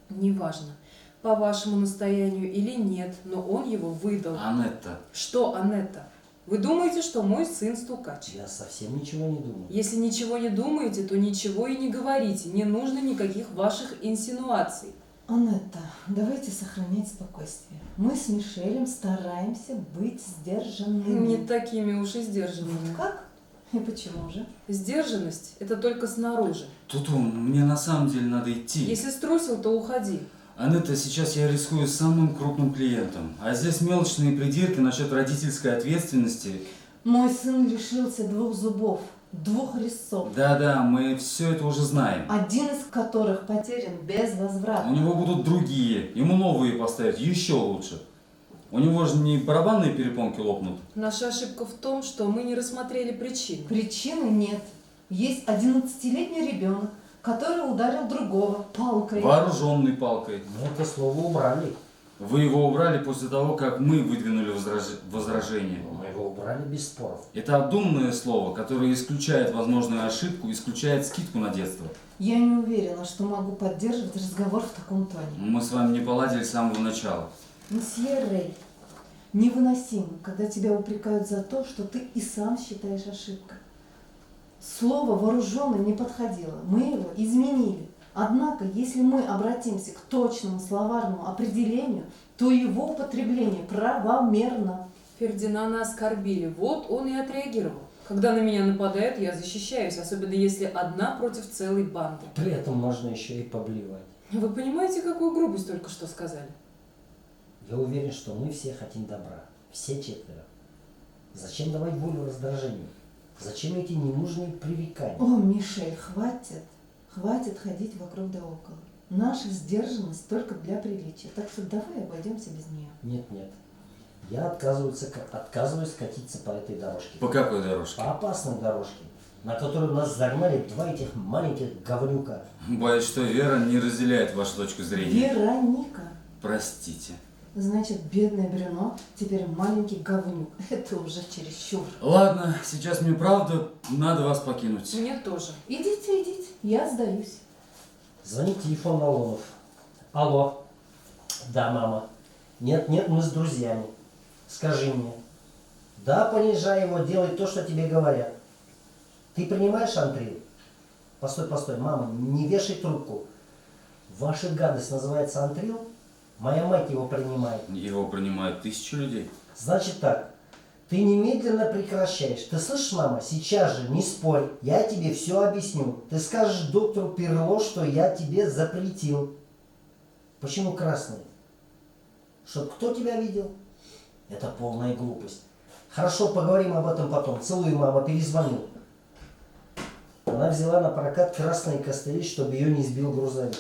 Неважно, по вашему настоянию или нет, но он его выдал. Анетта. Что, Анетта? Вы думаете, что мой сын стукач? Я совсем ничего не думаю. Если ничего не думаете, то ничего и не говорите. Не нужно никаких ваших инсинуаций. Анетта, давайте сохранять спокойствие. Мы с Мишелем стараемся быть сдержанными. Не такими уж и сдержанными. Как? И почему же? Сдержанность – это только снаружи. Туту, мне на самом деле надо идти. Если струсил, то уходи. Анетта, сейчас я рискую самым крупным клиентом. А здесь мелочные придирки насчет родительской ответственности. Мой сын лишился 2 зубов. 2 резцов, Да-да, мы все это уже знаем. один из которых потерян без У возврата. него будут другие, ему новые поставят, еще лучше. У него же не барабанные перепонки лопнут. Наша ошибка в том, что мы не рассмотрели причин. Причины нет. Есть 11-летний ребенок, который ударил другого палкой. Вооруженной палкой. Мы это слово убрали. Вы его убрали после того, как мы выдвинули возражение. Мы его убрали без споров. Это обдуманное слово, которое исключает возможную ошибку, исключает скидку на детство. Я не уверена, что могу поддерживать разговор в таком тоне. Мы с вами не поладили с самого начала. Месье Рэй, невыносимо, когда тебя упрекают за то, что ты и сам считаешь ошибкой. Слово «вооруженный» не подходило, мы его изменили. Однако, если мы обратимся к точному словарному определению, то его употребление правомерно. Фердинанда оскорбили, вот он и отреагировал. Когда на меня нападают, я защищаюсь, особенно если одна против целой банды. При этом можно еще и поблевать. Вы понимаете, какую грубость только что сказали? Я уверен, что мы все хотим добра. Все 4. Зачем давать волю раздражению? Зачем эти ненужные пререкания? О, Мишель, хватит. Хватит ходить вокруг да около. Наша сдержанность только для приличия, так что давай обойдемся без нее. Нет. Я отказываюсь катиться по этой дорожке. По какой дорожке? По опасной дорожке, на которую нас загнали 2 этих маленьких говнюка. Боюсь, что Вера не разделяет вашу точку зрения. Вероника. Простите. Значит, бедный Брюно теперь маленький говнюк. Это уже чересчур. Ладно, сейчас мне правда надо вас покинуть. Мне тоже. Идите, я сдаюсь. Звонит телефон Алонов. Алло. Да, мама. Нет, мы с друзьями. Скажи мне. Да, понижай его, делай то, что тебе говорят. Ты принимаешь Андрей? Постой, мама, не вешай трубку. Ваша гадость называется Антрил? Моя мать его принимает. Его принимают 1000 людей. Значит так, ты немедленно прекращаешь. Ты слышишь, мама, сейчас же, не спорь, я тебе все объясню. Ты скажешь доктору Перло, что я тебе запретил. Почему красный? Чтоб кто тебя видел? Это полная глупость. Хорошо, поговорим об этом потом. Целую, мама, перезвоню. Она взяла на прокат красные костыли, чтобы ее не сбил грузовик.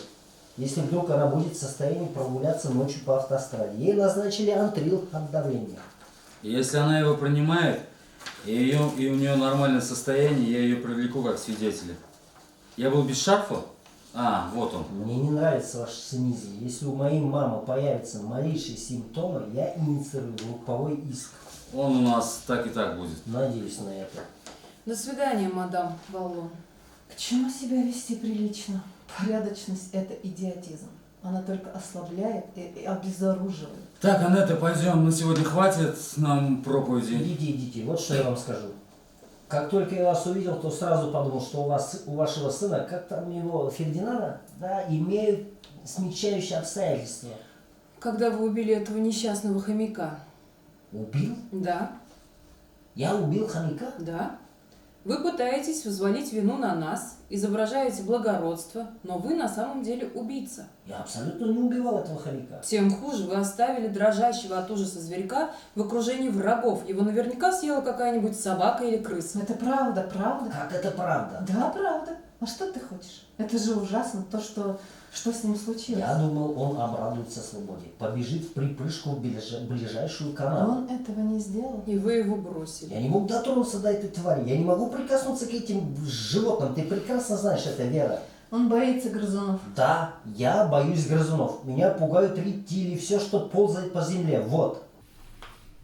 Если вдруг она будет в состоянии прогуляться ночью по автостраде. Ей назначили Антрил от давления. Если она его принимает, и у нее нормальное состояние, я ее привлеку как свидетеля. Я был без шарфа? А, вот он. Мне не нравится ваш цинизм. Если у моей мамы появятся малейшие симптомы, я инициирую групповой иск. Он у нас так и так будет. Надеюсь на это. До свидания, мадам Валлон. К чему себя вести прилично? Порядочность – это идиотизм. Она только ослабляет и обезоруживает. Так, Анетта, пойдем. На сегодня хватит нам проповеди. Идите. Вот что я вам скажу. Как только я вас увидел, то сразу подумал, что у вашего сына, как там его, Фердинанда, да, имеют смягчающие обстоятельства. Когда вы убили этого несчастного хомяка? Убил? Да. Я убил хомяка? Да. Вы пытаетесь взвалить вину на нас, изображаете благородство, но вы на самом деле убийца. Я абсолютно не убивал этого хомяка. Тем хуже, вы оставили дрожащего от ужаса зверька в окружении врагов. Его наверняка съела какая-нибудь собака или крыса. Это правда. Как это правда? Да, правда. А что ты хочешь? Это же ужасно, то, что с ним случилось. Я думал, он обрадуется свободе, побежит в припрыжку в ближайшую канаву. Он этого не сделал. И вы его бросили. Я не мог дотронуться до этой твари, я не могу прикоснуться к этим животным. Ты прекрасно знаешь это, Вера. Он боится грызунов. Да, я боюсь грызунов. Меня пугают рептилии, все, что ползает по земле. Вот.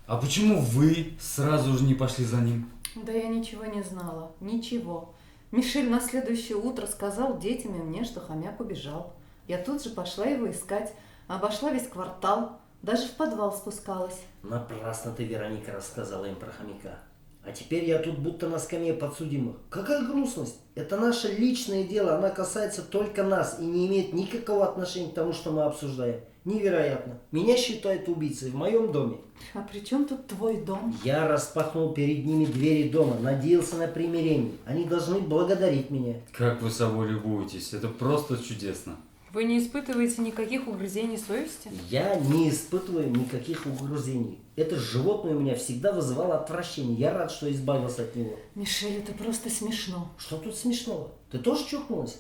А почему вы сразу же не пошли за ним? Да я ничего не знала. Ничего. Мишель на следующее утро сказал детям и мне, что хомяк убежал. Я тут же пошла его искать, обошла весь квартал, даже в подвал спускалась. Напрасно ты, Вероника, рассказала им про хомяка. А теперь я тут будто на скамье подсудимых. Какая грустность! Это наше личное дело, она касается только нас и не имеет никакого отношения к тому, что мы обсуждаем. Невероятно. Меня считают убийцей в моем доме. А при чем тут твой дом? Я распахнул перед ними двери дома, надеялся на примирение. Они должны благодарить меня. Как вы собой любуетесь, это просто чудесно. Вы не испытываете никаких угрызений совести? Я не испытываю никаких угрызений. Это животное у меня всегда вызывало отвращение. Я рад, что избавился от него. Мишель, это просто смешно. Что тут смешного? Ты тоже чухнулась?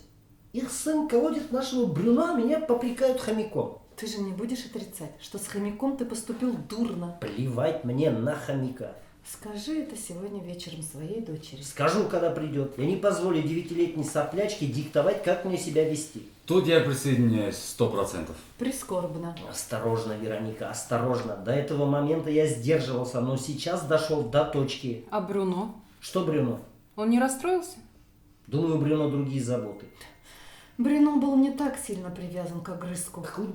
Их сын колодит нашего Брюна, а меня попрекают хомяком. Ты же не будешь отрицать, что с хомяком ты поступил дурно. Плевать мне на хомяка. Скажи это сегодня вечером своей дочери. Скажу, когда придет. Я не позволю 9-летней соплячке диктовать, как мне себя вести. Тут я присоединяюсь 100%. Прискорбно. Осторожно, Вероника, осторожно. До этого момента я сдерживался, но сейчас дошел до точки. А Брюно? Что Брюно? Он не расстроился? Думаю, у Брюно другие заботы. Брюно был не так сильно привязан к огрызку. Какое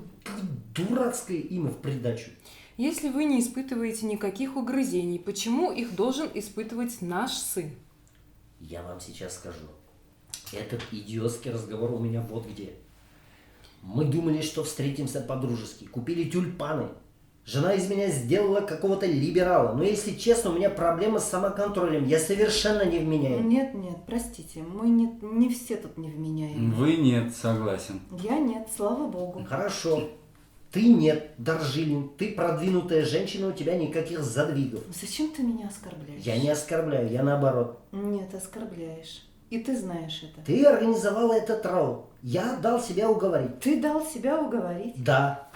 дурацкое имя в придачу. Если вы не испытываете никаких угрызений, почему их должен испытывать наш сын? Я вам сейчас скажу. Этот идиотский разговор у меня вот где. Мы думали, что встретимся по-дружески. Купили тюльпаны. Жена из меня сделала какого-то либерала. Но если честно, у меня проблема с самоконтролем. Я совершенно не вменяем. Нет, простите, мы не все тут невменяемые. Вы нет, согласен. Я нет, слава богу. Хорошо. Ты нет, Доржилин. Ты продвинутая женщина, у тебя никаких задвигов. Зачем ты меня оскорбляешь? Я не оскорбляю, я наоборот. Нет, оскорбляешь. И ты знаешь это. Ты организовала этот траур. Я дал себя уговорить. Ты дал себя уговорить. Да,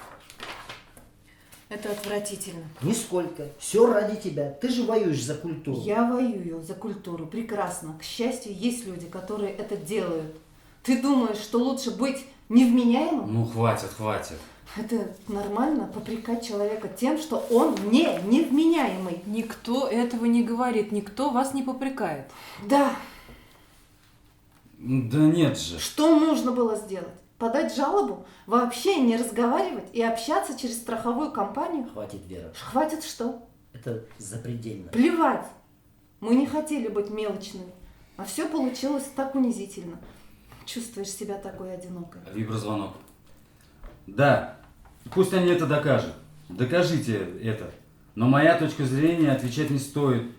Это отвратительно. нисколько. Все ради тебя. Ты же воюешь за культуру. Я воюю за культуру. Прекрасно. К счастью, есть люди, которые это делают. Ты думаешь, что лучше быть невменяемым? Ну, хватит. Это нормально попрекать человека тем, что он невменяемый. Никто этого не говорит, никто вас не попрекает. Да. Да нет же. Что нужно было сделать? Подать жалобу? Вообще не разговаривать и общаться через страховую компанию? Хватит, Вера. Хватит что? Это запредельно. Плевать. Мы не хотели быть мелочными. А все получилось так унизительно. Чувствуешь себя такой одинокой. Виброзвонок. Да, пусть они это докажут. Докажите это. Но моя точка зрения отвечать не стоит.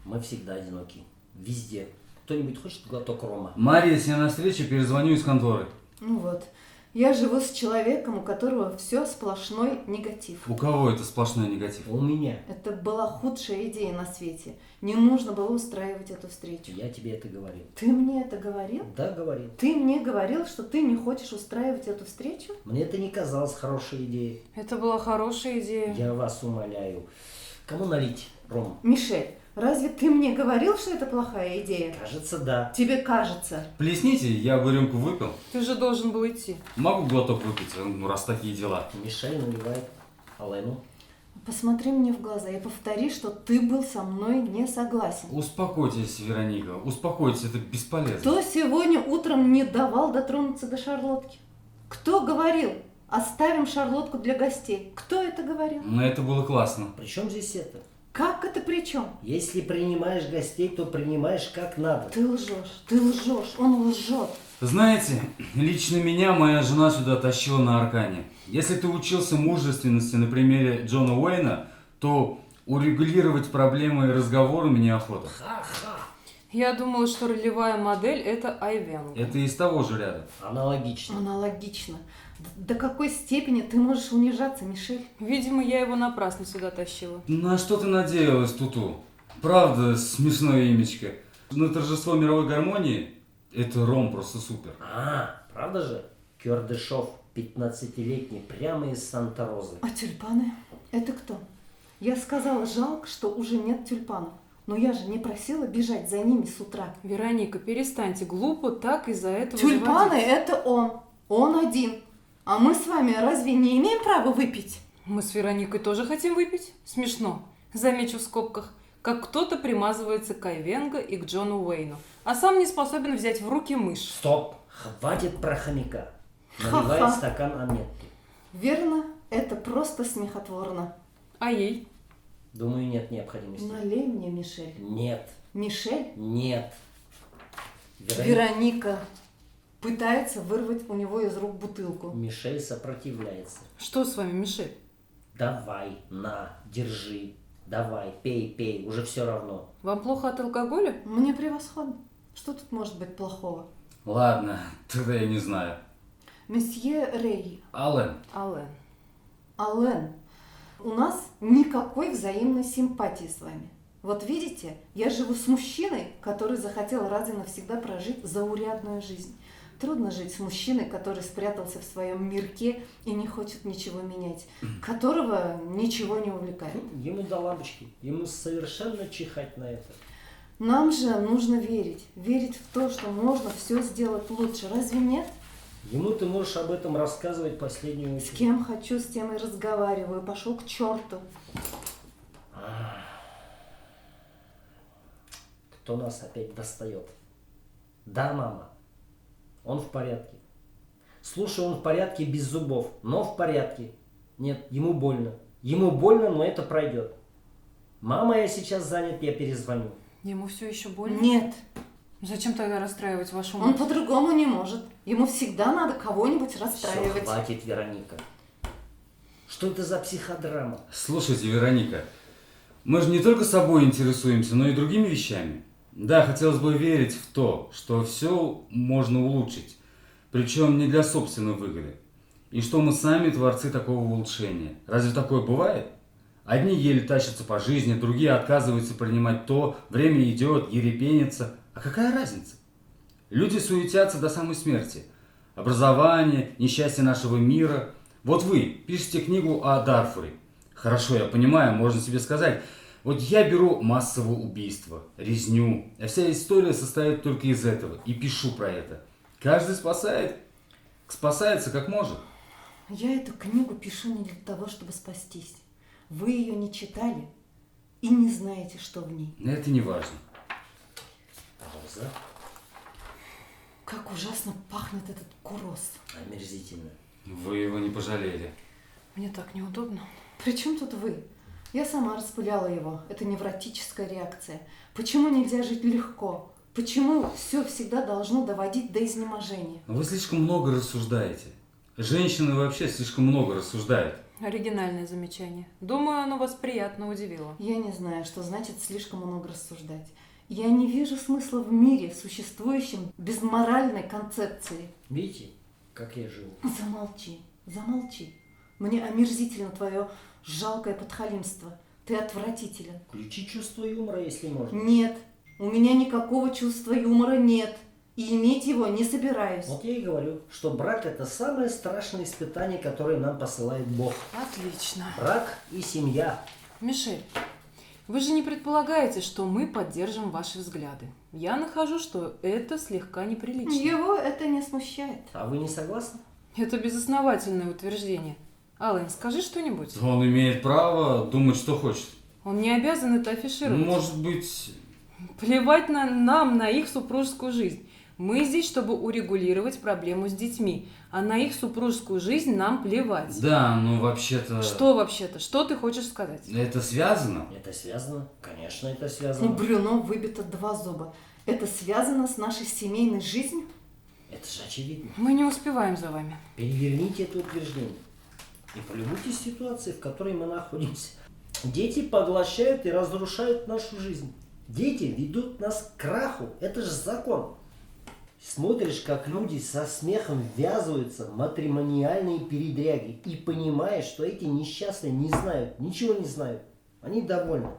Мы всегда одиноки. Везде. Кто-нибудь хочет глоток рома? Мария, если я на встрече, перезвоню из конторы. Ну вот. Я живу с человеком, у которого все сплошной негатив. У кого это сплошной негатив? У меня. Это была худшая идея на свете. Не нужно было устраивать эту встречу. Я тебе это говорил. Ты мне это говорил? Да, говорил. Ты мне говорил, что ты не хочешь устраивать эту встречу? Мне это не казалось хорошей идеей. Это была хорошая идея. Я вас умоляю. Кому налить ром? Мишель, разве ты мне говорил, что это плохая идея? Кажется, да. Тебе кажется. Плесните, я бы рюмку выпил. Ты же должен был идти. Могу глоток выпить, ну раз такие дела. Мишель наливает Алену. Посмотри мне в глаза и повтори, что ты был со мной не согласен. Успокойтесь, Вероника, успокойтесь, это бесполезно. Кто сегодня утром не давал дотронуться до шарлотки? Кто говорил? Оставим шарлотку для гостей. Кто это говорил? Но это было классно. При чем здесь это? Как это при чем? Если принимаешь гостей, то принимаешь как надо. Ты лжешь, он лжет. Знаете, лично меня моя жена сюда тащила на Аркане. Если ты учился мужественности на примере Джона Уэйна, то урегулировать проблемы и разговоры мне охота. Ха-ха. Я думала, что ролевая модель – это Айвенго. Это из того же ряда. Аналогично. Аналогично. До какой степени ты можешь унижаться, Мишель? Видимо, я его напрасно сюда тащила. На что ты надеялась, Туту? Правда, смешное имечко. На торжество мировой гармонии это ром просто супер. Правда же? Кёрдышов, 15-летний, прямо из Санта-Розы. А тюльпаны? Это кто? Я сказала, жалко, что уже нет тюльпанов. Но я же не просила бежать за ними с утра. Вероника, перестаньте, глупо так из-за этого Тюльпаны заводиться. это он один. А мы с вами разве не имеем права выпить? Мы с Вероникой тоже хотим выпить? Смешно. Замечу в скобках, как кто-то примазывается к Айвенго и к Джону Уэйну, а сам не способен взять в руки мышь. Стоп! Хватит про хомяка. Наливает Ха-ха. стакан Анетки. Верно, это просто смехотворно. А ей? Думаю, нет необходимости. Налей мне, Мишель. Нет. Мишель? Нет. Вероника пытается вырвать у него из рук бутылку. Мишель сопротивляется. Что с вами, Мишель? Давай, на, держи. Давай, пей, уже все равно. Вам плохо от алкоголя? Мне превосходно. Что тут может быть плохого? Ладно, тогда я не знаю. Месье Рей, Аллен, Аллен. Аллен, у нас никакой взаимной симпатии с вами. Вот видите, я живу с мужчиной, который захотел раз и навсегда прожить заурядную жизнь. Трудно жить с мужчиной, который спрятался в своем мирке и не хочет ничего менять, которого ничего не увлекает. Ему до лампочки. Ему совершенно чихать на это. Нам же нужно верить. Верить в то, что можно все сделать лучше. Разве нет? Ему ты можешь об этом рассказывать последнюю С очередь. кем хочу, с тем и разговариваю. Пошел к черту. Кто нас опять достает? Да, мама. Он в порядке. Слушай, он в порядке без зубов, но в порядке. Нет, ему больно. Ему больно, но это пройдет. Мама, я сейчас занят, я перезвоню. Ему все еще больно? Нет, Зачем тогда расстраивать вашу он мать? по-другому не может. Ему всегда надо кого-нибудь Все, расстраивать. хватит, Вероника. Что это за психодрама? слушайте, Вероника, мы же не только собой интересуемся, но и другими вещами. Да, хотелось бы верить в то, что все можно улучшить, причем не для собственной выгоды. И что мы сами творцы такого улучшения. Разве такое бывает? Одни еле тащатся по жизни, другие отказываются принимать то, время идет, ерепенятся. А какая разница? Люди суетятся до самой смерти. Образование, несчастье нашего мира. Вот вы пишете книгу о Дарфуре. Хорошо, я понимаю, можно себе сказать. Вот я беру массовое убийство, резню, а вся история состоит только из этого. И пишу про это. Каждый спасается как может. Я эту книгу пишу не для того, чтобы спастись. Вы ее не читали и не знаете, что в ней. Это не важно. Пауза. Как ужасно пахнет этот курос. Омерзительно. Вы его не пожалели. Мне так неудобно. При чем тут вы? Я сама распыляла его. Это невротическая реакция. Почему нельзя жить легко? Почему все всегда должно доводить до изнеможения? Вы слишком много рассуждаете. Женщины вообще слишком много рассуждают. Оригинальное замечание. Думаю, оно вас приятно удивило. Я не знаю, что значит слишком много рассуждать. Я не вижу смысла в мире, существующем без моральной концепции. Видите, как я живу? Замолчи, замолчи. Мне омерзительно твое жалкое подхалимство. Ты отвратителен. Включи чувство юмора, если можно. Нет, у меня никакого чувства юмора нет. И иметь его не собираюсь. Вот я и говорю, что брак это самое страшное испытание, которое нам посылает Бог. Отлично. Брак и семья. Мишель, вы же не предполагаете, что мы поддержим ваши взгляды. Я нахожу, что это слегка неприлично. Его это не смущает. А вы не согласны? Это безосновательное утверждение. Аллен, скажи что-нибудь. Он имеет право думать, что хочет. Он не обязан это афишировать. Может быть... Плевать нам на их супружескую жизнь. Мы здесь, чтобы урегулировать проблему с детьми, а на их супружескую жизнь нам плевать. Да, ну вообще-то... Что вообще-то? Что ты хочешь сказать? Это связано? Это связано? Конечно, это У связано. Брюно выбито 2 зуба. Это связано с нашей семейной жизнью? Это же очевидно. Мы не успеваем за вами. Переверните это утверждение. И полюбуйтесь ситуацией, в которой мы находимся. Дети поглощают и разрушают нашу жизнь. Дети ведут нас к краху. Это же закон. Смотришь, как люди со смехом ввязываются в матримониальные передряги и понимаешь, что эти несчастные не знают, ничего не знают. Они довольны.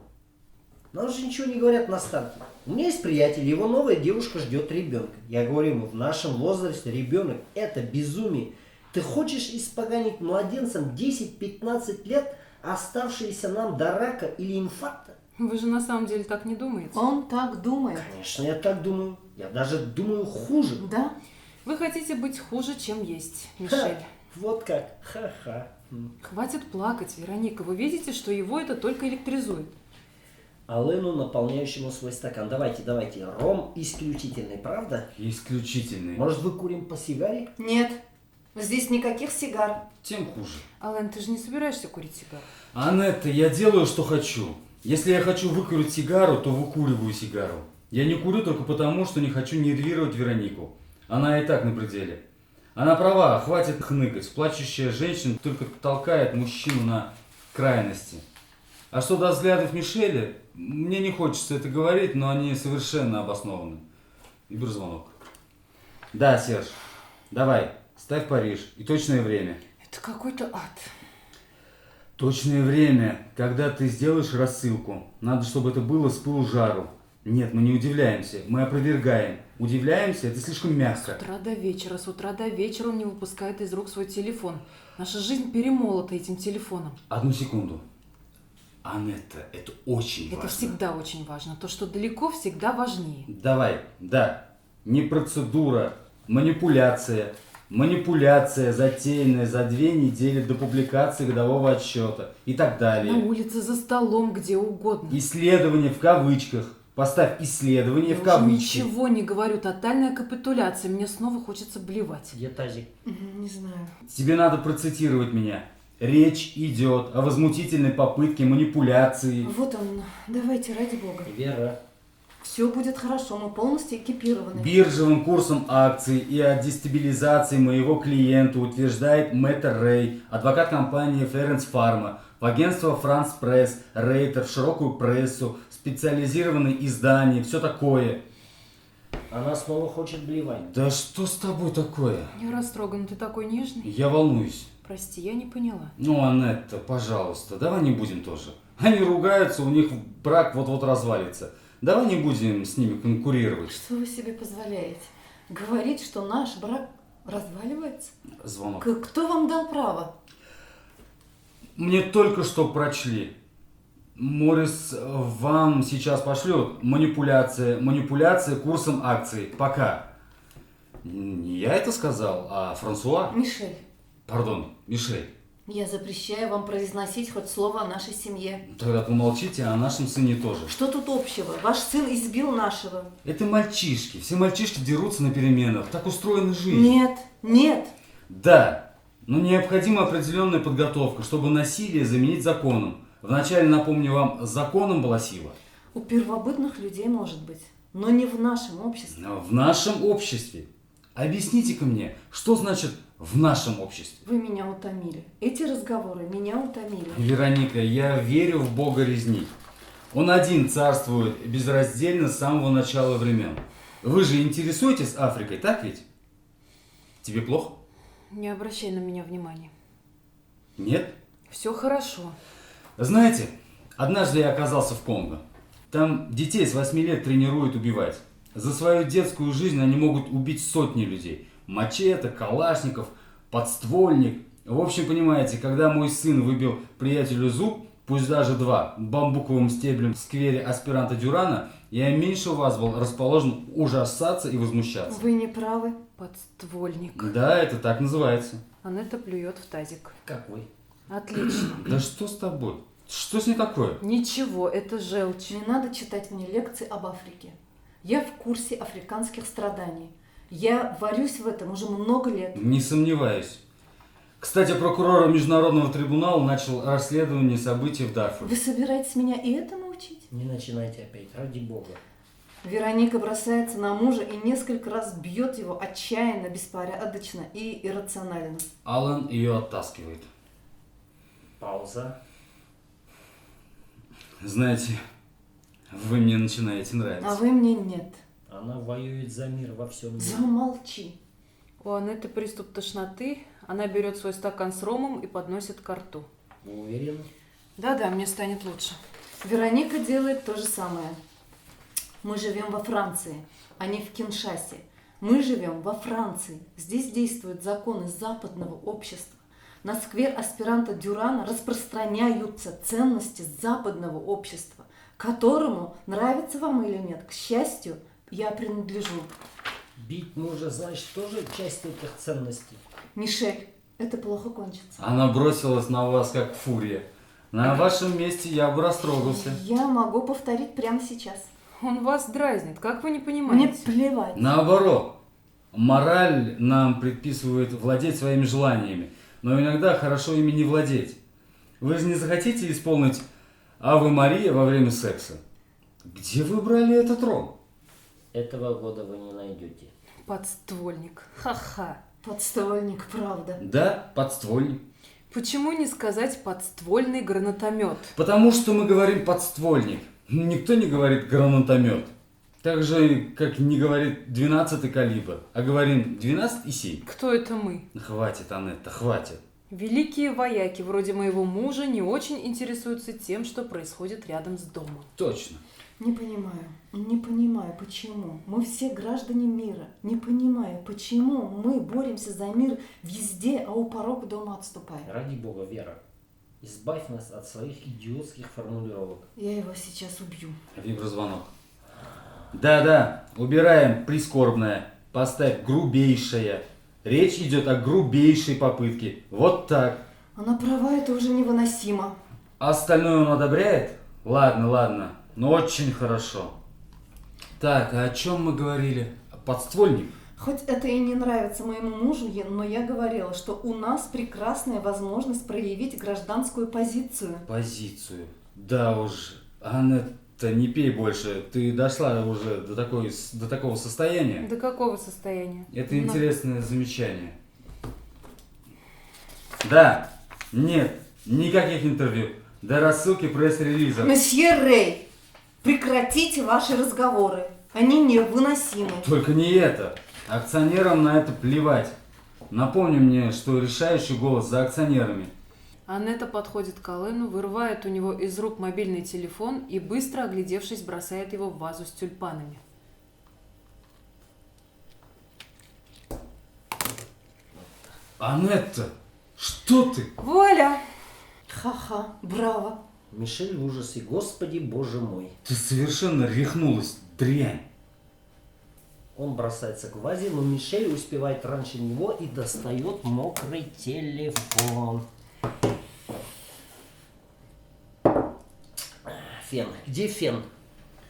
Нам же ничего не говорят на старте. У меня есть приятель, его новая девушка ждет ребенка. Я говорю ему, в нашем возрасте ребенок – это безумие. Ты хочешь испоганить младенцам 10-15 лет, оставшиеся нам до рака или инфаркта? Вы же на самом деле так не думаете. Он так думает. Конечно, я так думаю. Я даже думаю хуже. Да? Вы хотите быть хуже, чем есть, Ха, Мишель. вот как. Ха-ха. Хватит плакать, Вероника. Вы видите, что его это только электризует. Алену, наполняющему свой стакан. Давайте. Ром исключительный, правда? Исключительный. Может, выкурим по сигаре? Нет. Здесь никаких сигар. Тем хуже. Аллен, ты же не собираешься курить сигару? Анетта, я делаю, что хочу. Если я хочу выкурить сигару, то выкуриваю сигару. Я не курю только потому, что не хочу нервировать Веронику. Она и так на пределе. Она права, хватит хныкать. Плачущая женщина только толкает мужчину на крайности. А что до взглядов Мишеля, мне не хочется это говорить, но они совершенно обоснованы. И звонок. Да, Серж. Давай, ставь Париж и точное время. Это какой-то ад. Точное время, когда ты сделаешь рассылку. Надо, чтобы это было с пылу жару. Нет, мы не удивляемся, мы опровергаем. Удивляемся, это слишком С мягко. утра до вечера он не выпускает из рук свой телефон. Наша жизнь перемолота этим телефоном. Одну секунду. Анетта, это очень Это важно. всегда очень важно. То, что далеко, всегда важнее. Давай, да. Не процедура, манипуляция. Манипуляция, затеянная за 2 недели до публикации годового отчета и так На далее. улице, за столом, где угодно. Исследование в кавычках. Поставь исследование Я в уже кавычки. ничего не говорю. Тотальная капитуляция. Мне снова хочется блевать. Где тазик? Не знаю. Тебе надо процитировать меня. Речь идет о возмутительной попытке манипуляции. Вот он. Давайте, ради бога. Вера. Все будет хорошо, мы полностью экипированы. Биржевым курсом акций и о дестабилизации моего клиента утверждает Мэтт Рэй, адвокат компании Ференс Фарма, в агентство Франс Пресс, Рейтер, в широкую прессу, специализированные издания, все такое. Она снова хочет блевать. Да что с тобой такое? Я растрогана. Ты такой нежный. Я волнуюсь. Прости, я не поняла. Ну, Анетта, пожалуйста, давай не будем тоже. Они ругаются, у них брак вот-вот развалится. Давай не будем с ними конкурировать. Что вы себе позволяете? Говорить, что наш брак разваливается? Звонок. Кто вам дал право? Мне только что прочли. Моррис вам сейчас пошлет манипуляция курсом акций. Пока. Не я это сказал, а Франсуа. Мишель, Пардон, Мишель. я запрещаю вам произносить хоть слово о нашей семье. Тогда помолчите о нашем сыне тоже. Что тут общего? Ваш сын избил нашего. Это мальчишки. Все мальчишки дерутся на переменах. Так устроена жизнь. Нет, нет. Да, но необходима определенная подготовка, чтобы насилие заменить законом. Вначале, напомню вам, законом была сила. У первобытных людей может быть, но не в нашем обществе. Но в нашем обществе. Объясните-ка мне, что значит в нашем обществе? Вы меня утомили. Эти разговоры меня утомили. Вероника, я верю в Бога резни. Он один царствует безраздельно с самого начала времен. Вы же интересуетесь Африкой, так ведь? Тебе плохо? Не обращай на меня внимания. Нет? Все хорошо. Знаете, однажды я оказался в Конго. Там детей с 8 лет тренируют убивать. За свою детскую жизнь они могут убить сотни людей. Мачете, калашников, подствольник. В общем, понимаете, когда мой сын выбил приятелю зуб, пусть даже 2, бамбуковым стеблем в сквере аспиранта Дюрана, я меньше вас был расположен ужасаться и возмущаться. Вы не правы. Подствольник. Да, это так называется. Анетта плюет в тазик. Как вы? Отлично. Да что с тобой? Что с ней такое? Ничего, это желчь. Не надо читать мне лекции об Африке. Я в курсе африканских страданий. Я варюсь в этом уже много лет. Не сомневаюсь. Кстати, прокурор Международного трибунала начал расследование событий в Дарфуре. Вы собираетесь меня и этому учить? Не начинайте опять, ради бога. Вероника бросается на мужа и несколько раз бьет его отчаянно, беспорядочно и иррационально. Алан ее оттаскивает. Пауза. Знаете, вы мне начинаете нравиться. А вы мне нет. Она воюет за мир во всем мире. Замолчи. У Анетты приступ тошноты. Она берет свой стакан с ромом и подносит ко рту. Вы уверены? Да-да, мне станет лучше. Вероника делает то же самое. Мы живем во Франции, а не в Киншасе. Мы живем во Франции. Здесь действуют законы западного общества. На сквер аспиранта Дюрана распространяются ценности западного общества, которому, нравится вам или нет, к счастью, я принадлежу. Бить мужа, значит, тоже часть этих ценностей. Мишель, это плохо кончится. Она бросилась на вас, как фурия. На вашем месте я бы растрогался. Я могу повторить прямо сейчас. Он вас дразнит, как вы не Мне понимаете? плевать. Наоборот, мораль нам предписывает владеть своими желаниями, но иногда хорошо ими не владеть. Вы же не захотите исполнить Аве Мария во время секса? Где вы брали этот ром? Этого года вы не найдете. Подствольник. Ха-ха. Подствольник, правда. Да, подствольник. Почему не сказать подствольный гранатомет? Потому что мы говорим подствольник. Никто не говорит гранатомет. Так же, как не говорит 12-й калибр, а говорим 12,7. Кто это мы? Хватит, Анетта, хватит. Великие вояки, вроде моего мужа, не очень интересуются тем, что происходит рядом с домом. Точно. Не понимаю, почему. Мы все граждане мира. Не понимаю, почему мы боремся за мир везде, а у порога дома отступаем. Ради бога, Вера, избавь нас от своих идиотских формулировок. Я его сейчас убью. Виброзвонок. Да, убираем прискорбное. Поставь грубейшее. Речь идет о грубейшей попытке. Вот так. Она права, это уже невыносимо. Остальное он одобряет? Ладно. Но очень хорошо. Так, а о чем мы говорили? Подствольник? Хоть это и не нравится моему мужу, но я говорила, что у нас прекрасная возможность проявить гражданскую позицию. Позицию. Да уж, Анетта, не пей больше. Ты дошла уже до такого состояния. До какого состояния? Это интересное замечание. Да, нет, никаких интервью. До рассылки пресс-релиза. Месье Рэй, прекратите ваши разговоры. Они невыносимы. Только не это. Акционерам на это плевать. Напомни мне, что решающий голос за акционерами. Анетта подходит к Алену, вырывает у него из рук мобильный телефон и, быстро оглядевшись, бросает его в вазу с тюльпанами. Анетта, что ты? Вуаля! Ха-ха, браво. Мишель в ужасе. Господи, боже мой. Ты совершенно рехнулась, дрянь. Он бросается к вазе, но Мишель успевает раньше него и достает мокрый телефон. Фен. Где фен?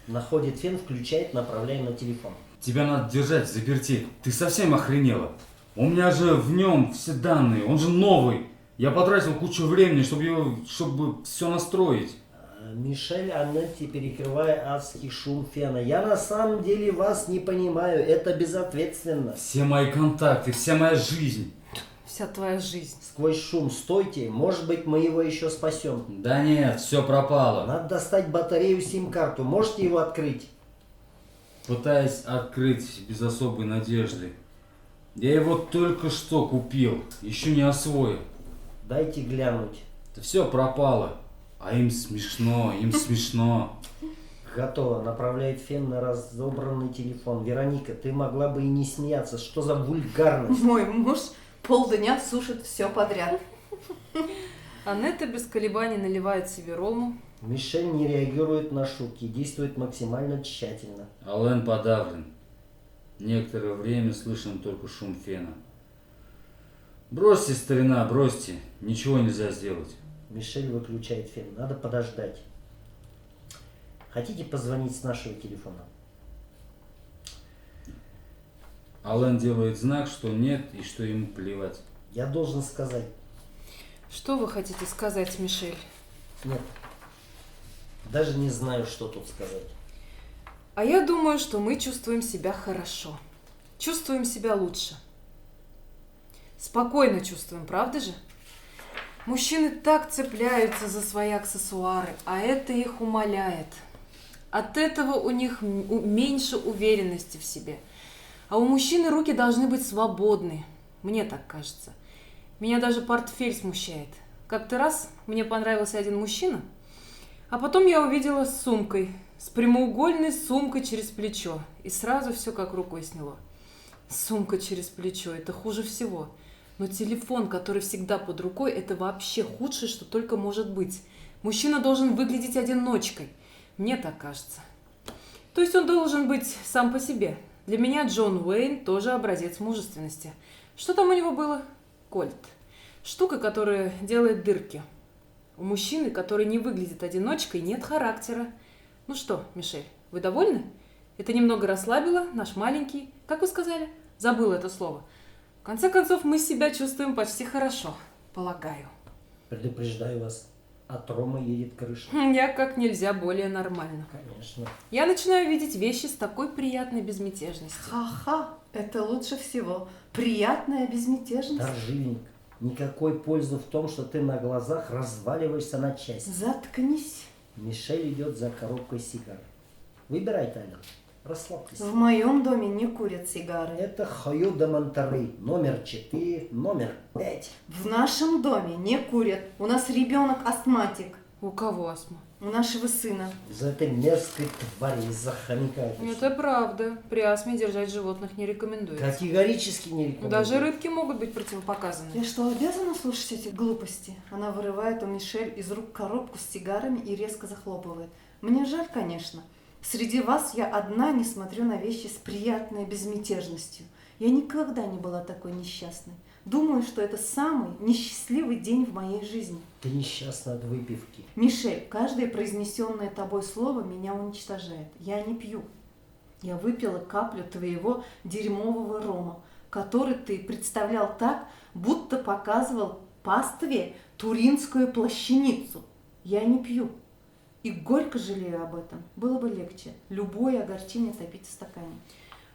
Находит фен, включает, направляя на телефон. Тебя надо держать в заперти. Ты совсем охренела. У меня же в нем все данные, он же новый. Я потратил кучу времени, чтобы все настроить. Мишель Анетте, перекрывая адский шум фена. Я на самом деле вас не понимаю, это безответственно. Все мои контакты, вся моя жизнь. Вся твоя жизнь. Сквозь шум стойте, может быть мы его еще спасем. Да нет, все пропало. Надо достать батарею сим-карту, можете его открыть? Пытаясь открыть без особой надежды. Я его только что купил, еще не освоил. Дайте глянуть. Это все пропало. А им смешно. Готово. Направляет фен на разобранный телефон. Вероника, ты могла бы и не смеяться. Что за вульгарность? Мой муж полдня сушит все подряд. Анетта без колебаний наливает себе рому. Мишель не реагирует на шутки, действует максимально тщательно. Ален подавлен. Некоторое время слышен только шум фена. Бросьте, старина, бросьте. Ничего нельзя сделать. Мишель выключает фен. Надо подождать. Хотите позвонить с нашего телефона? Ален делает знак, что нет и что ему плевать. Я должен сказать. Что вы хотите сказать, Мишель? Нет. Даже не знаю, что тут сказать. А я думаю, что мы чувствуем себя хорошо. Чувствуем себя лучше. Спокойно чувствуем, правда же? Мужчины так цепляются за свои аксессуары, а это их умаляет. От этого у них меньше уверенности в себе. А у мужчины руки должны быть свободны. Мне так кажется. Меня даже портфель смущает. Как-то раз мне понравился один мужчина, а потом я увидела с сумкой, с прямоугольной сумкой через плечо. И сразу все как рукой сняло. Сумка через плечо – это хуже всего. Но телефон, который всегда под рукой, это вообще худшее, что только может быть. Мужчина должен выглядеть одиночкой. Мне так кажется. То есть он должен быть сам по себе. Для меня Джон Уэйн тоже образец мужественности. Что там у него было? Кольт. Штука, которая делает дырки. У мужчины, который не выглядит одиночкой, нет характера. Ну что, Мишель, вы довольны? Это немного расслабило наш маленький... Как вы сказали? Забыла это слово. В конце концов, мы себя чувствуем почти хорошо, полагаю. Предупреждаю вас, от Ромы едет крыша. Я как нельзя более нормально. Конечно. Я начинаю видеть вещи с такой приятной безмятежностью. Ха-ха, это лучше всего. Приятная безмятежность. Торжильник. Никакой пользы в том, что ты на глазах разваливаешься на части. Заткнись. Мишель идет за коробкой сигар. Выбирай, Тайлер. Расслабьтесь. В моем доме не курят сигары. Это Хаю де Монтеррей, номер 4, номер 5. В нашем доме не курят. У нас ребенок астматик. У кого астма? У нашего сына. Из-за этой мерзкой твари, из-за хомяка. Это правда. При астме держать животных не рекомендуется. Категорически не рекомендую. Даже рыбки могут быть противопоказаны. Я что, обязана слушать эти глупости? Она вырывает у Мишель из рук коробку с сигарами и резко захлопывает. Мне жаль, конечно. Среди вас я одна не смотрю на вещи с приятной безмятежностью. Я никогда не была такой несчастной. Думаю, что это самый несчастливый день в моей жизни. Ты несчастна от выпивки. Мишель, каждое произнесенное тобой слово меня уничтожает. Я не пью. Я выпила каплю твоего дерьмового рома, который ты представлял так, будто показывал пастве туринскую плащаницу. Я не пью. И горько жалею об этом. Было бы легче любое огорчение топить в стакане.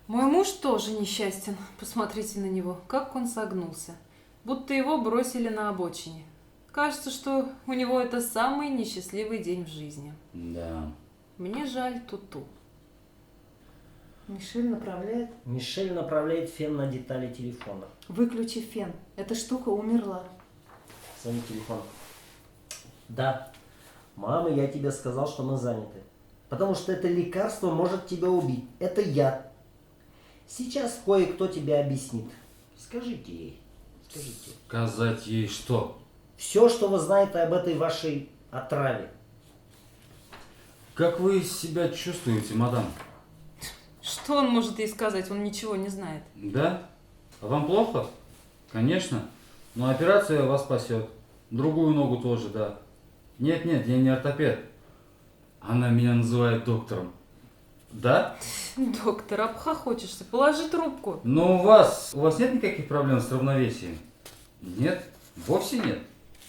Мой муж тоже несчастен. Посмотрите на него, как он согнулся. Будто его бросили на обочине. Кажется, что у него это самый несчастливый день в жизни. Да. Мне жаль Туту. Мишель направляет. Мишель направляет фен на детали телефона. Выключи фен. Эта штука умерла. Звонит телефон. Да. Мама, я тебе сказал, что мы заняты. Потому что это лекарство может тебя убить. Это яд. Сейчас кое-кто тебе объяснит. Скажите ей. Скажите. Сказать ей что? Все, что вы знаете об этой вашей отраве. Как вы себя чувствуете, мадам? Что он может ей сказать? Он ничего не знает. Да? А вам плохо? Конечно. Но операция вас спасет. Другую ногу тоже, да. Нет, я не ортопед. Она меня называет доктором. Да? Доктор, обхохочешься. Положи трубку. Но у вас нет никаких проблем с равновесием? Нет? Вовсе нет?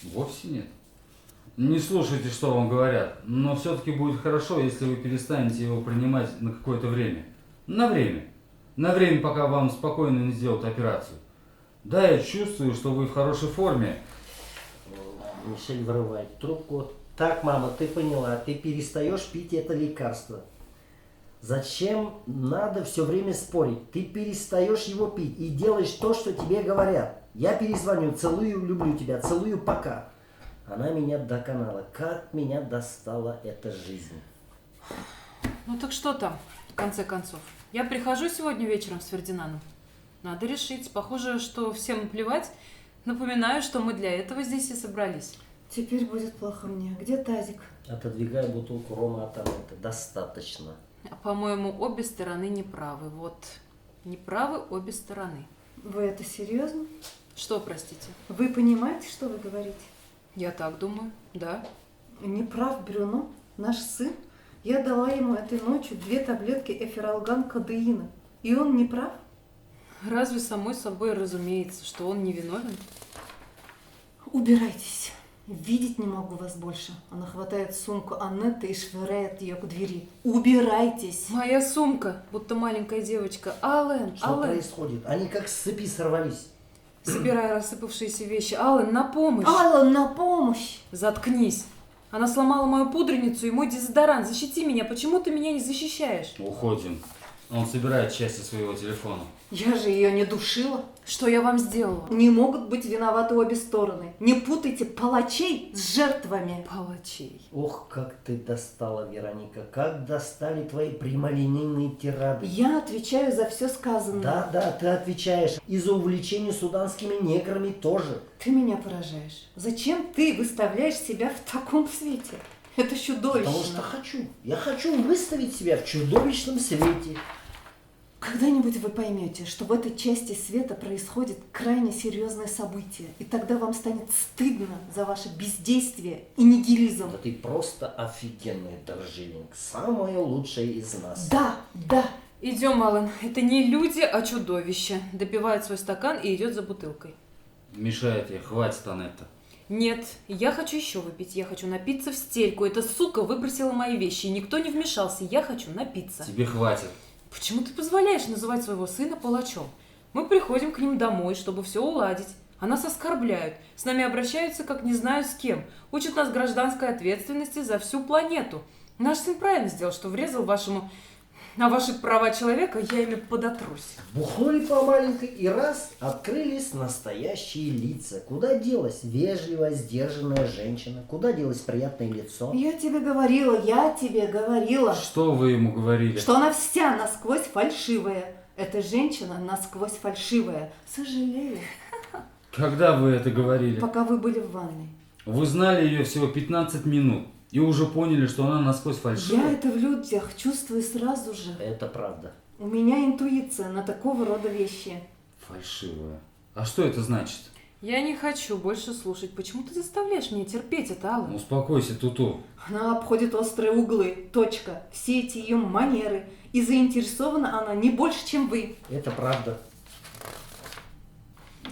Вовсе нет. Не слушайте, что вам говорят. Но все-таки будет хорошо, если вы перестанете его принимать на какое-то время. На время. На время, пока вам спокойно не сделают операцию. Да, я чувствую, что вы в хорошей форме. Мишель вырывает трубку. Так, мама, ты поняла, ты перестаешь пить это лекарство. Зачем надо все время спорить? Ты перестаешь его пить и делаешь то, что тебе говорят. Я перезвоню, целую, люблю тебя, целую, пока. Она меня доконала. Как меня достала эта жизнь. Ну так что там, в конце концов? Я прихожу сегодня вечером с Фердинандом. Надо решить. Похоже, что всем плевать. Напоминаю, что мы для этого здесь и собрались. Теперь будет плохо мне. Где тазик? Отодвигая бутылку рома от Анетты. Достаточно. А, по-моему, обе стороны неправы. Вот, неправы обе стороны. Вы это серьезно? Что, простите? Вы понимаете, что вы говорите? Я так думаю, да. Не прав Брюно, наш сын. Я дала ему этой ночью 2 таблетки эфиралган кадеина. И он не прав? Разве самой собой разумеется, что он не виновен? Убирайтесь. Видеть не могу вас больше. Она хватает сумку Аннетты и швыряет ее к двери. Убирайтесь. Моя сумка, будто маленькая девочка. Аллен, Что Аллен. происходит? Они как с цепи сорвались. Собирая рассыпавшиеся вещи. Аллен, на помощь. Аллен, на помощь! Заткнись. Она сломала мою пудреницу и мой дезодорант. Защити меня. Почему ты меня не защищаешь? Уходим. Он собирает части своего телефона. Я же ее не душила. Что я вам сделала? Не могут быть виноваты обе стороны. Не путайте палачей с жертвами. Палачей. Ох, как ты достала, Вероника. Как достали твои прямолинейные тирады. Я отвечаю за все сказанное. Да, ты отвечаешь. И за увлечение суданскими неграми тоже. Ты меня поражаешь. Зачем ты выставляешь себя в таком свете? Это чудовищно. Потому что хочу. Я хочу выставить себя в чудовищном свете. Когда-нибудь вы поймете, что в этой части света происходит крайне серьезное событие, и тогда вам станет стыдно за ваше бездействие и нигилизм. Да ты просто офигенный Доржилинг. Самая лучшая из нас. Да. Идем, Аллен. Это не люди, а чудовища. Допивает свой стакан и идет за бутылкой. Мешаете, хватит, Анетта. Нет, я хочу еще выпить. Я хочу напиться в стельку. Эта сука выбросила мои вещи, и никто не вмешался. Я хочу напиться. Тебе хватит. Почему ты позволяешь называть своего сына палачом? Мы приходим к ним домой, чтобы все уладить. А нас оскорбляют. С нами обращаются, как не знаю с кем. Учат нас гражданской ответственности за всю планету. Наш сын правильно сделал, что врезал вашему А ваши права человека я ими подотрусь. Бухнули по маленькой и раз открылись настоящие лица. Куда делась вежливая, сдержанная женщина? Куда делось приятное лицо? Я тебе говорила, Что вы ему говорили? что она вся насквозь фальшивая. Эта женщина насквозь фальшивая. Сожалею, Когда вы это говорили? пока вы были в ванной. Вы знали ее всего 15 минут и уже поняли, что она насквозь Я фальшивая? это в людях чувствую сразу же. Это правда. У меня интуиция на такого рода вещи. Фальшивая. А что это значит? Я не хочу больше слушать. Почему ты заставляешь меня терпеть это, Алла? Ну, успокойся, Туту. Она обходит острые углы. Точка. Все эти ее манеры. И заинтересована она не больше, чем вы. Это правда.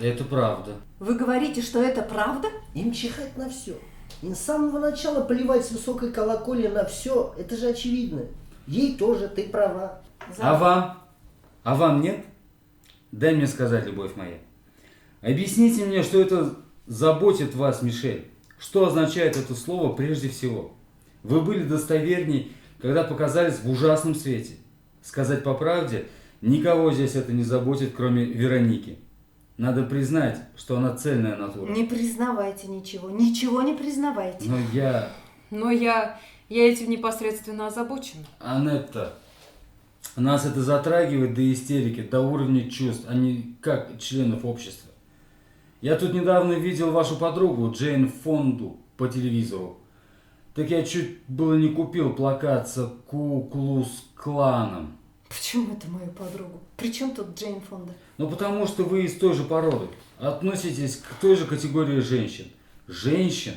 Это правда. Вы говорите, что это правда? Им чихать на все. Им с самого начала плевать с высокой колокольни на все. Это же очевидно. Ей тоже, ты права. А вам? А вам нет? Дай мне сказать, любовь моя. Объясните мне, что это заботит вас, Мишель. Что означает это слово прежде всего? Вы были достоверней, когда показались в ужасном свете. Сказать по правде, никого здесь это не заботит, кроме Вероники. Надо признать, что она цельная натура. Не признавайте ничего. Ничего не признавайте. Но я этим непосредственно озабочена. Анетта, нас это затрагивает до истерики, до уровня чувств, а не как членов общества. Я тут недавно видел вашу подругу Джейн Фонду по телевизору. Так я чуть было не купил плакат с Ку-Клус-Кланом. Почему это мою подругу? При чем тут Джейн Фонда? Ну потому что вы из той же породы. Относитесь к той же категории женщин. Женщин,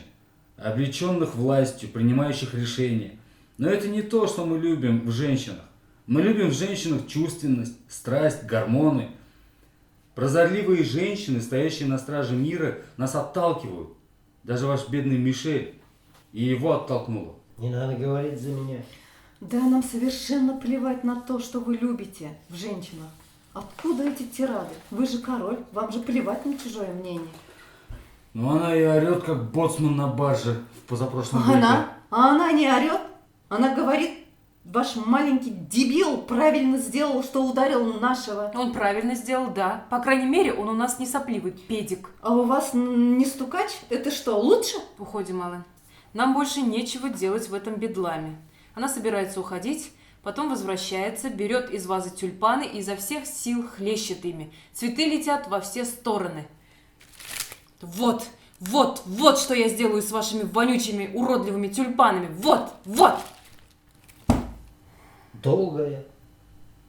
облеченных властью, принимающих решения. Но это не то, что мы любим в женщинах. Мы любим в женщинах чувственность, страсть, гормоны. Прозорливые женщины, стоящие на страже мира, нас отталкивают. Даже ваш бедный Мишель. И его оттолкнуло. Не надо говорить за меня. Да, нам совершенно плевать на то, что вы любите в женщинах. Откуда эти тирады? Вы же король, вам же плевать на чужое мнение. Но она и орет, как боцман на барже в позапрошлом веке. Она не орет. Она говорит, ваш маленький дебил правильно сделал, что ударил нашего. Он правильно сделал, да. По крайней мере, он у нас не сопливый педик. А у вас не стукач? Это что, лучше? Уходим, Аллен. Нам больше нечего делать в этом бедламе. Она собирается уходить, потом возвращается, берет из вазы тюльпаны и изо всех сил хлещет ими. Цветы летят во все стороны. Вот что я сделаю с вашими вонючими, уродливыми тюльпанами. Вот! Долгое,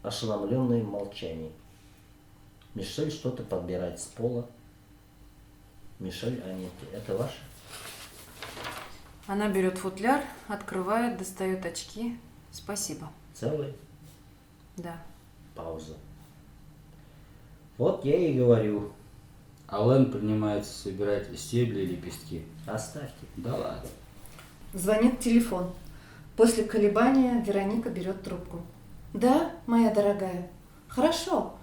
ошеломленное молчание. Мишель что-то подбирает с пола. Мишель, Анетте, это ваше? Она берет футляр, открывает, достает очки. Спасибо. Целый? Да. Пауза. Вот я и говорю. Ален принимается собирать стебли и лепестки. Оставьте. Да ладно. Звонит телефон. После колебания Вероника берет трубку. Да, моя дорогая. Хорошо.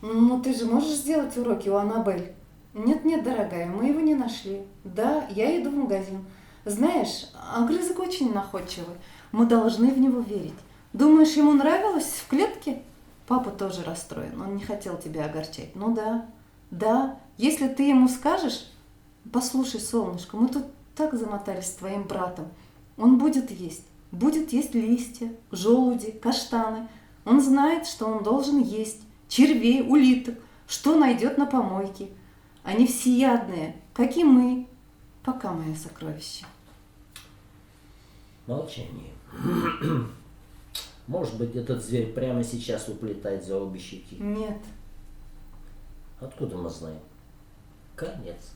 Но ты же можешь сделать уроки у Аннабель? Нет, дорогая, мы его не нашли. Да, я иду в магазин. Знаешь, огрызок очень находчивый. Мы должны в него верить. Думаешь, ему нравилось в клетке? Папа тоже расстроен. Он не хотел тебя огорчать. Ну да. Если ты ему скажешь... Послушай, солнышко, мы тут так замотались с твоим братом. Он будет есть листья, желуди, каштаны. Он знает, что он должен есть червей, улиток, что найдет на помойке. Они всеядные, как и мы. Пока, мое сокровище. Молчание. Может быть, этот зверь прямо сейчас уплетает за обе щеки. Нет. Откуда мы знаем? Конец.